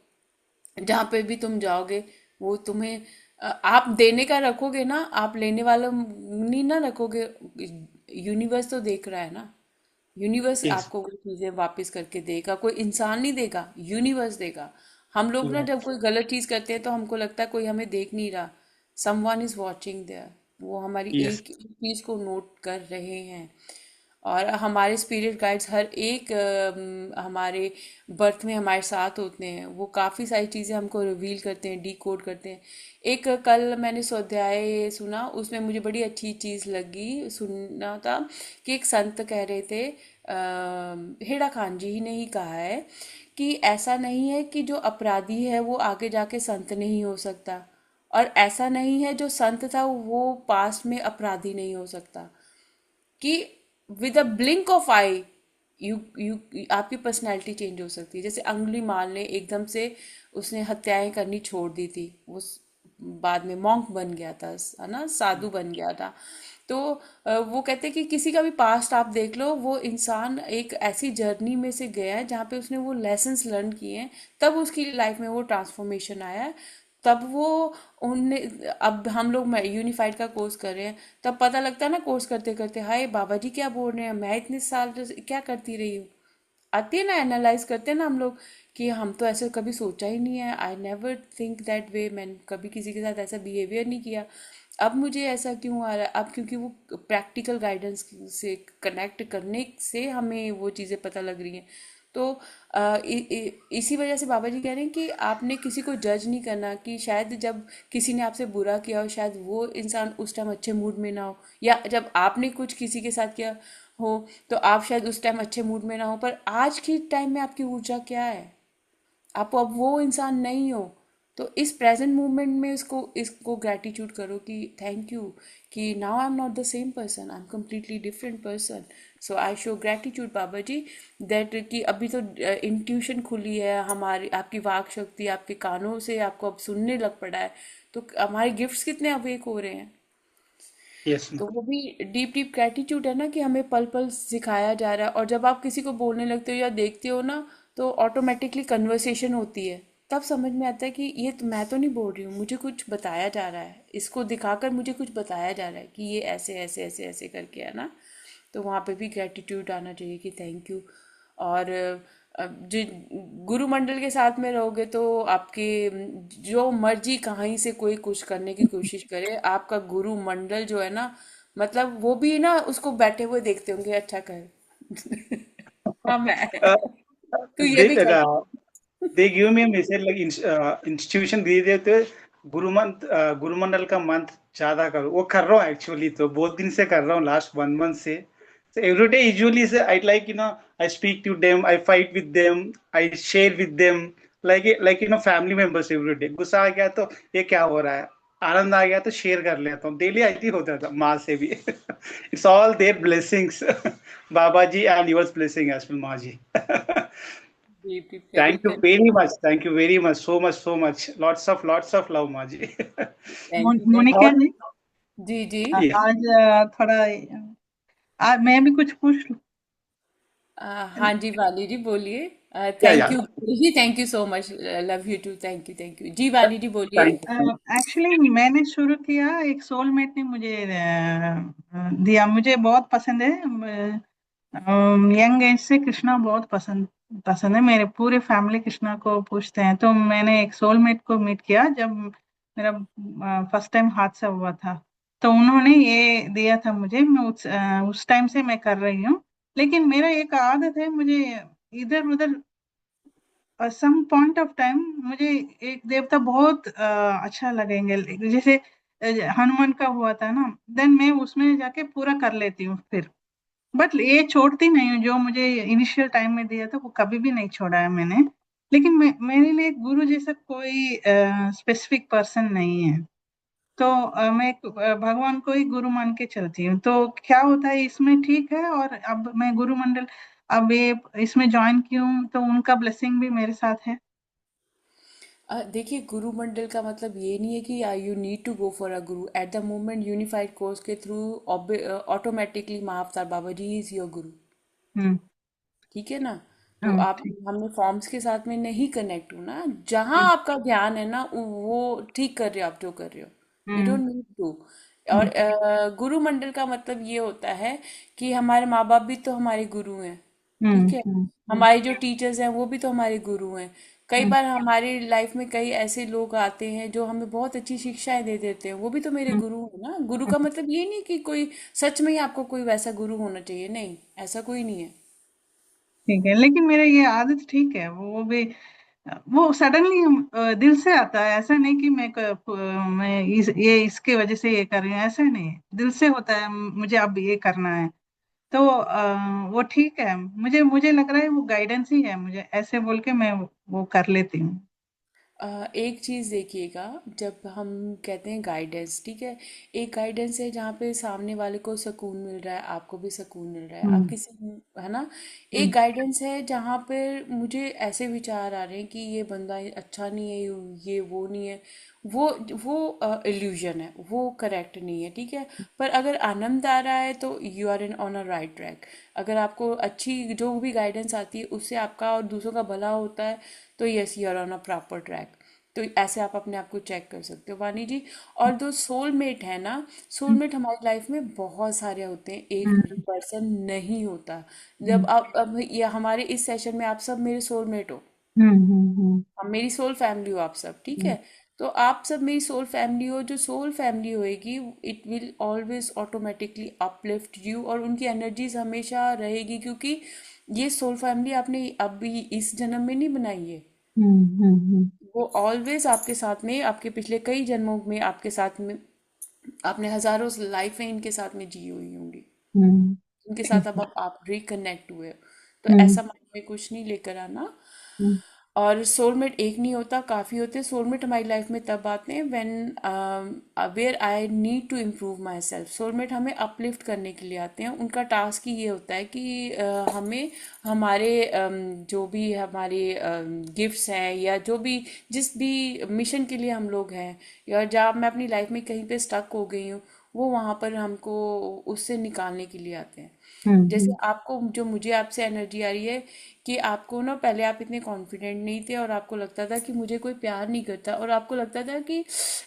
जहाँ पे भी तुम जाओगे वो तुम्हें आप देने का रखोगे ना, आप लेने वाला नहीं ना रखोगे। यूनिवर्स तो देख रहा है ना, यूनिवर्स yes, आपको वो चीजें वापस करके देगा, कोई इंसान नहीं देगा, यूनिवर्स देगा। हम लोग ना जब yes, कोई गलत चीज करते हैं तो हमको लगता है कोई हमें देख नहीं रहा, समवन इज वॉचिंग देयर, वो हमारी yes, एक एक चीज को नोट कर रहे हैं। और हमारे स्पिरिट गाइड्स हर एक हमारे बर्थ में हमारे साथ होते हैं, वो काफ़ी सारी चीज़ें हमको रिवील करते हैं, डी कोड करते हैं। एक कल मैंने स्वाध्याय सुना, उसमें मुझे बड़ी अच्छी चीज़ लगी, सुना था कि एक संत कह रहे थे, हेड़ा खान जी ही ने ही कहा है कि ऐसा नहीं है कि जो अपराधी है वो आगे जाके संत नहीं हो सकता, और ऐसा नहीं है जो संत था वो पास्ट में अपराधी नहीं हो सकता। कि with a blink of I you you आपकी पर्सनैलिटी चेंज हो सकती है। जैसे अंगुलीमाल ने एकदम से उसने हत्याएं करनी छोड़ दी थी, वो बाद में मॉन्क बन गया था, है ना, साधु बन गया था। तो वो कहते हैं कि किसी का भी पास्ट आप देख लो, वो इंसान एक ऐसी जर्नी में से गया है जहाँ पे उसने वो लेसन्स लर्न किए हैं, तब उसकी लाइफ में वो ट्रांसफॉर्मेशन आया है। तब वो उनने अब हम लोग यूनिफाइड का कोर्स कर रहे हैं, तब पता लगता है ना कोर्स करते करते, हाय बाबा जी क्या बोल रहे हैं, मैं इतने साल से क्या करती रही हूँ। आती है ना, एनालाइज करते हैं ना हम लोग कि हम तो ऐसे कभी सोचा ही नहीं है, I never think that way, मैंने कभी किसी के साथ ऐसा बिहेवियर नहीं किया, अब मुझे ऐसा क्यों आ रहा है। अब क्योंकि वो प्रैक्टिकल गाइडेंस से कनेक्ट करने से हमें वो चीज़ें पता लग रही हैं। तो इसी वजह से बाबा जी कह रहे हैं कि आपने किसी को जज नहीं करना, कि शायद जब किसी ने आपसे बुरा किया हो, शायद वो इंसान उस टाइम अच्छे मूड में ना हो, या जब आपने कुछ किसी के साथ किया हो तो आप शायद उस टाइम अच्छे मूड में ना हो, पर आज के टाइम में आपकी ऊर्जा क्या है, आप अब वो इंसान नहीं हो। तो इस प्रेजेंट मोमेंट में इसको ग्रैटिट्यूड करो कि थैंक यू, कि now I am not the same person, I am completely different person. So I show gratitude Baba ji that कि अभी तो इंट्यूशन खुली है हमारी, आपकी वाक शक्ति आपके कानों से आपको अब सुनने लग पड़ा है, तो हमारे गिफ्ट्स कितने अवेक हो रहे हैं। yes, तो वो भी डीप डीप ग्रेटिट्यूड है ना कि हमें पल पल सिखाया जा रहा है। और जब आप किसी को बोलने लगते हो या देखते हो ना, तो ऑटोमेटिकली कन्वर्सेशन होती है, तब समझ में आता है कि ये तो मैं तो नहीं बोल रही हूँ, मुझे कुछ बताया जा रहा है, इसको दिखाकर मुझे कुछ बताया जा रहा है कि ये ऐसे ऐसे ऐसे ऐसे करके, है ना। तो वहाँ पे भी ग्रेटिट्यूड आना चाहिए कि थैंक यू। और जो गुरु मंडल के साथ में रहोगे तो आपके जो मर्जी कहीं से कोई कुछ करने की कोशिश करे, आपका गुरु मंडल जो है ना मतलब वो भी ना उसको बैठे हुए देखते होंगे, अच्छा कर। हाँ मैं, Uh, तू ये they भी कर। they give me a message like institution they देते हैं, गुरु मंडल का मंथ ज्यादा करो, वो कर रहा हूँ एक्चुअली, तो बहुत दिन से कर रहा हूँ, लास्ट 1 मंथ से। So every day usually say I like I speak to them, I fight with them, I share with them like family members every day। गुस्सा आ गया तो ये क्या हो रहा है, आनंद आ गया तो शेयर कर लेता हूँ, डेली ऐसे ही होता था माँ से भी। It's all their blessings. Baba ji and yours blessing as well माँ जी। जी जी, very Thank you good. very much. Thank you very much. So much, so much. Lots of love, Maji। Thank you thank Monica और ji, you. Ji ji. yeah, आज थोड़ा आज मैं भी कुछ पूछ लूं? हाँ जी वाली जी बोलिए। yeah, थैंक यू जी, thank you so much, love you too, thank you जी वाली जी बोलिए। Thank you। एक्चुअली मैंने शुरू किया, एक सोलमेट ने मुझे दिया, मुझे बहुत पसंद है। यंग एज से कृष्णा बहुत पसंद पसंद है, मेरे पूरे फैमिली कृष्णा को पूछते हैं। तो मैंने एक सोलमेट को मीट किया जब मेरा फर्स्ट टाइम हादसा हुआ था, तो उन्होंने ये दिया था मुझे। मैं उस टाइम से मैं कर रही हूँ। लेकिन मेरा एक आदत है, मुझे इधर उधर सम पॉइंट ऑफ टाइम मुझे एक देवता बहुत अच्छा लगेंगे, जैसे हनुमान का हुआ था ना, देन मैं उसमें जाके पूरा कर लेती हूँ फिर। बट ये छोड़ती नहीं हूँ, जो मुझे इनिशियल टाइम में दिया था वो कभी भी नहीं छोड़ा है मैंने। लेकिन मेरे लिए गुरु जैसा कोई स्पेसिफिक पर्सन नहीं है। तो मैं भगवान को ही गुरु मान के चलती हूँ। तो क्या होता है इसमें, ठीक है। और अब मैं गुरु मंडल, अब ये इसमें ज्वाइन की हूँ, तो उनका ब्लेसिंग भी मेरे साथ है। देखिए, गुरु मंडल का मतलब ये नहीं है कि you need to go for a guru at the moment. Unified course के through automatically Mahavatar Baba ji is your guru. Hmm. ठीक है ना? तो आप, ठीक। हमने फॉर्म्स के साथ में नहीं कनेक्ट होना। जहाँ हम्म। आपका ध्यान है ना, वो ठीक कर रहे हो आप जो कर रहे हो। You hmm. Don't need to. और हम्म। गुरु मंडल का मतलब ये होता है कि हमारे माँ बाप भी तो हमारे गुरु हैं। हम्म। ठीक है। हम्म। हम्म। हमारे जो टीचर्स हैं वो भी तो हमारे गुरु हैं। कई हम्म। बार हमारी लाइफ में कई ऐसे लोग आते हैं जो हमें बहुत अच्छी शिक्षाएं दे देते हैं, वो भी तो मेरे हम्म। गुरु हैं ना। गुरु का मतलब ये नहीं कि कोई सच में ही आपको कोई वैसा गुरु होना चाहिए, नहीं, ऐसा कोई नहीं है। ठीक है, लेकिन मेरा ये आदत ठीक है, वो भी वो सडनली दिल से आता है। ऐसा नहीं कि मैं ये इसके वजह से ये कर रही हूँ, ऐसा नहीं है, दिल से होता है मुझे अब ये करना है। तो वो ठीक है, मुझे मुझे लग रहा है वो गाइडेंस ही है, मुझे ऐसे बोल के मैं वो कर लेती हूँ। एक चीज़ देखिएगा, जब हम कहते हैं गाइडेंस, ठीक है, एक गाइडेंस है जहाँ पे सामने वाले को सुकून मिल रहा है, आपको भी सुकून मिल रहा है, आप हम्म। किसी, है ना। एक हम्म। गाइडेंस है जहाँ पे मुझे ऐसे विचार आ रहे हैं कि ये बंदा अच्छा नहीं है, ये वो नहीं है, वो वो इल्यूजन है, वो करेक्ट नहीं है, ठीक है। पर अगर आनंद आ रहा है तो you are in on a right track. अगर आपको अच्छी जो भी गाइडेंस आती है उससे आपका और दूसरों का भला होता है, तो yes, you are on a proper track. तो ऐसे आप अपने आप को चेक कर सकते हो वानी जी। और जो सोलमेट है ना, हम्म। सोलमेट हमारी लाइफ में बहुत सारे होते हैं, एक हम्म। पर्सन नहीं होता। जब हम्म। आप, अब ये हमारे इस सेशन में आप सब मेरे सोलमेट हो, हम्म। हम्म। हम मेरी सोल फैमिली हो आप सब, ठीक हम्म। है। तो आप सब मेरी सोल फैमिली हो, जो सोल फैमिली होएगी it will always automatically uplift you, और उनकी एनर्जीज हमेशा रहेगी, क्योंकि ये सोल फैमिली आपने अभी इस जन्म में नहीं बनाई है। हम्म। हम्म। वो ऑलवेज आपके साथ में, आपके पिछले कई जन्मों में आपके साथ में, आपने हजारों लाइफें इनके साथ में जी हुई होंगी, हम्म। इनके साथ ठीक अब है। आप रिकनेक्ट हुए हो। तो हम्म। ऐसा मन में कुछ नहीं लेकर आना। हम्म। और सोलमेट एक नहीं होता, काफ़ी होते हैं। सोलमेट हमारी लाइफ में तब आते हैं when where I need to improve myself. Soulmate हमें अपलिफ्ट करने के लिए आते हैं। उनका टास्क ही ये होता है कि हमें हमारे जो भी हमारे गिफ्ट्स हैं, या जो भी जिस भी मिशन के लिए हम लोग हैं, या जहाँ मैं अपनी लाइफ में कहीं पे स्टक हो गई हूँ, वो वहाँ पर हमको उससे निकालने के लिए आते हैं। जैसे हम्म। आपको, जो मुझे आपसे एनर्जी आ रही है कि आपको ना, पहले आप इतने कॉन्फिडेंट नहीं थे और आपको लगता था कि मुझे कोई प्यार नहीं करता, और आपको लगता था कि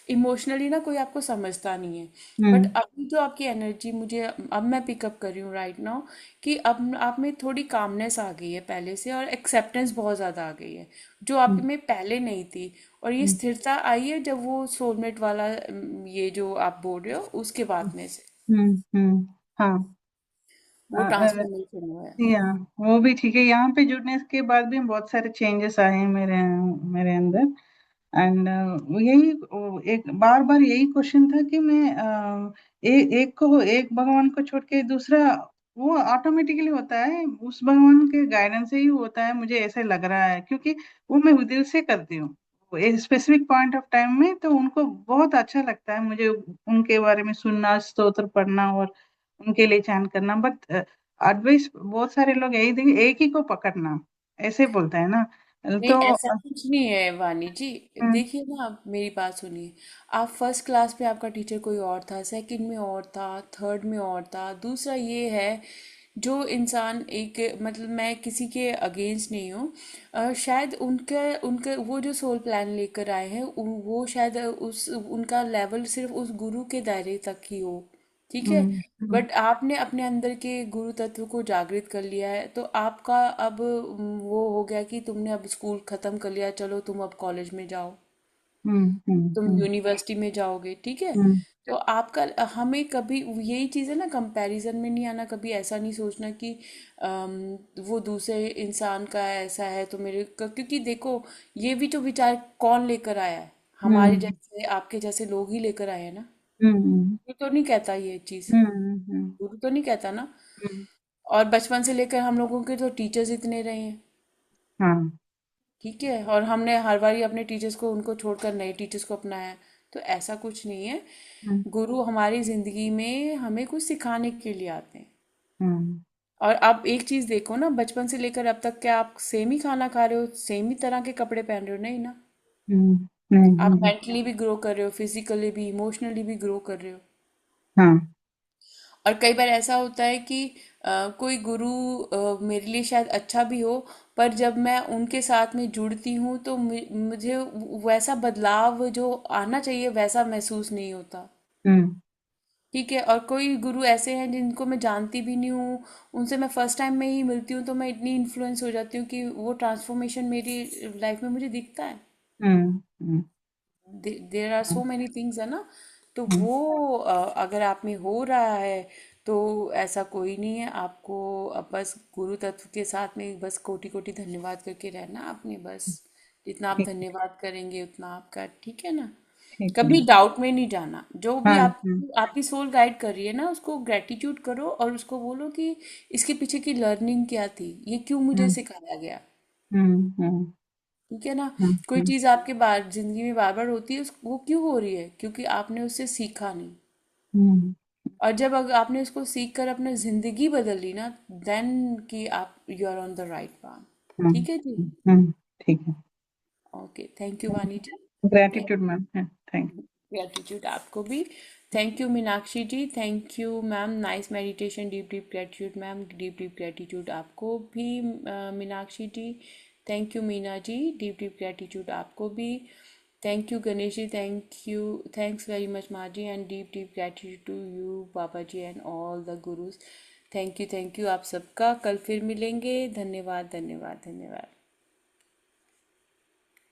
इमोशनली ना कोई आपको समझता नहीं है। बट हम्म। अभी जो आपकी एनर्जी मुझे अब मैं पिकअप कर रही हूँ राइट नाउ, कि अब आप में थोड़ी कामनेस आ गई है पहले से, और एक्सेप्टेंस बहुत ज़्यादा आ गई है, जो आप हम्म। में पहले नहीं थी। और ये हम्म। स्थिरता आई है जब वो सोलमेट वाला ये जो आप बोल रहे हो उसके बाद में से। हाँ। वो ट्रांसफॉर्मेशन हुआ है। या वो भी ठीक है। यहाँ पे जुड़ने के बाद भी बहुत सारे चेंजेस आए हैं मेरे मेरे अंदर। एंड यही एक बार बार यही क्वेश्चन था कि मैं एक भगवान को छोड़ के दूसरा, वो ऑटोमेटिकली होता है, उस भगवान के गाइडेंस से ही होता है, मुझे ऐसे लग रहा है, क्योंकि वो मैं दिल से करती हूँ। एक स्पेसिफिक पॉइंट ऑफ टाइम में तो उनको बहुत अच्छा लगता है मुझे उनके बारे में सुनना, स्तोत्र पढ़ना और उनके लिए चैन करना। बट एडवाइस बहुत सारे लोग यही देंगे, एक ही को पकड़ना, ऐसे बोलते हैं ना। नहीं, तो ऐसा कुछ नहीं है वानी जी। हम्म, देखिए ना, आप मेरी बात सुनिए। आप फर्स्ट क्लास में आपका टीचर कोई और था, सेकंड में और था, थर्ड में और था। दूसरा ये है, जो इंसान एक, मतलब मैं किसी के अगेंस्ट नहीं हूँ, शायद उनके उनके वो जो सोल प्लान लेकर आए हैं, वो शायद उस उनका लेवल सिर्फ उस गुरु के दायरे तक ही हो। ठीक है। हम्म, हम्म, बट आपने अपने अंदर के गुरु तत्व को जागृत कर लिया है, तो आपका अब वो हो गया कि तुमने अब स्कूल खत्म कर लिया, चलो तुम अब कॉलेज में जाओ, हम्म, तुम हम्म, यूनिवर्सिटी में जाओगे। ठीक है। हम्म, तो आपका, हमें कभी यही चीज़ है ना, कंपैरिजन में नहीं आना, कभी ऐसा नहीं सोचना कि वो दूसरे इंसान का ऐसा है तो क्योंकि देखो, ये भी तो विचार कौन लेकर आया है? हमारे हम्म, जैसे, आपके जैसे लोग ही लेकर आए हैं ना। हम्म, गुरु तो नहीं कहता ये चीज़, हम्म, गुरु तो नहीं कहता ना। हम्म, और बचपन से लेकर हम लोगों के तो टीचर्स इतने रहे हैं। हाँ, ठीक है। और हमने हर बार ही अपने टीचर्स को, उनको छोड़कर नए टीचर्स को अपनाया है। तो ऐसा कुछ नहीं है। हम्म, गुरु हमारी जिंदगी में हमें कुछ सिखाने के लिए आते हैं। हम्म, और आप एक चीज देखो ना, बचपन से लेकर अब तक, क्या आप सेम ही खाना खा रहे हो, सेम ही तरह के कपड़े पहन रहे हो? नहीं ना। नहीं, आप मेंटली भी ग्रो कर रहे हो, फिजिकली भी, इमोशनली भी ग्रो कर रहे हो। हाँ, और कई बार ऐसा होता है कि कोई गुरु मेरे लिए शायद अच्छा भी हो, पर जब मैं उनके साथ में जुड़ती हूँ तो मुझे वैसा बदलाव जो आना चाहिए वैसा महसूस नहीं होता। हम्म, ठीक है। और कोई गुरु ऐसे हैं जिनको मैं जानती भी नहीं हूँ, उनसे मैं फर्स्ट टाइम में ही मिलती हूँ, तो मैं इतनी इन्फ्लुएंस हो जाती हूँ कि वो ट्रांसफॉर्मेशन मेरी लाइफ में मुझे दिखता है। Hmm, hmm, there are so many things, है ना। तो हम्म, वो अगर आप में हो रहा है, तो ऐसा कोई नहीं है आपको। अब बस गुरु तत्व के साथ में बस कोटि कोटि धन्यवाद करके रहना आपने, बस। जितना आप ठीक है, धन्यवाद करेंगे उतना आपका, ठीक है ना। ठीक है। कभी डाउट में नहीं जाना, जो भी हाँ, आप, आपकी सोल गाइड कर रही है ना, उसको ग्रेटिट्यूड करो और उसको बोलो कि इसके पीछे की लर्निंग क्या थी, ये क्यों मुझे हम्म, सिखाया गया। हम्म, हम्म, ठीक है ना। हम्म, कोई चीज आपके बार जिंदगी में बार बार होती है, वो क्यों हो रही है? क्योंकि आपने उससे सीखा नहीं। हम्म, और जब अगर आपने उसको सीख कर अपनी जिंदगी बदल ली ना, देन कि आप, you are on the right path. Hmm, ठीक है जी। ठीक है। Okay, thank you Vani ji. Thank gratitude ma'am, thank. Gratitude आपको भी। Thank you Meenakshi ji, thank you ma'am, nice meditation, deep deep gratitude ma'am, deep deep gratitude आपको भी। Meenakshi ji. Thank you Meena ji, deep deep gratitude आपको भी। Thank you Ganesh ji, thank you, thanks very much माँ जी, and deep deep gratitude to you Baba ji and all the gurus. Thank you आप सबका। कल फिर मिलेंगे। धन्यवाद धन्यवाद धन्यवाद।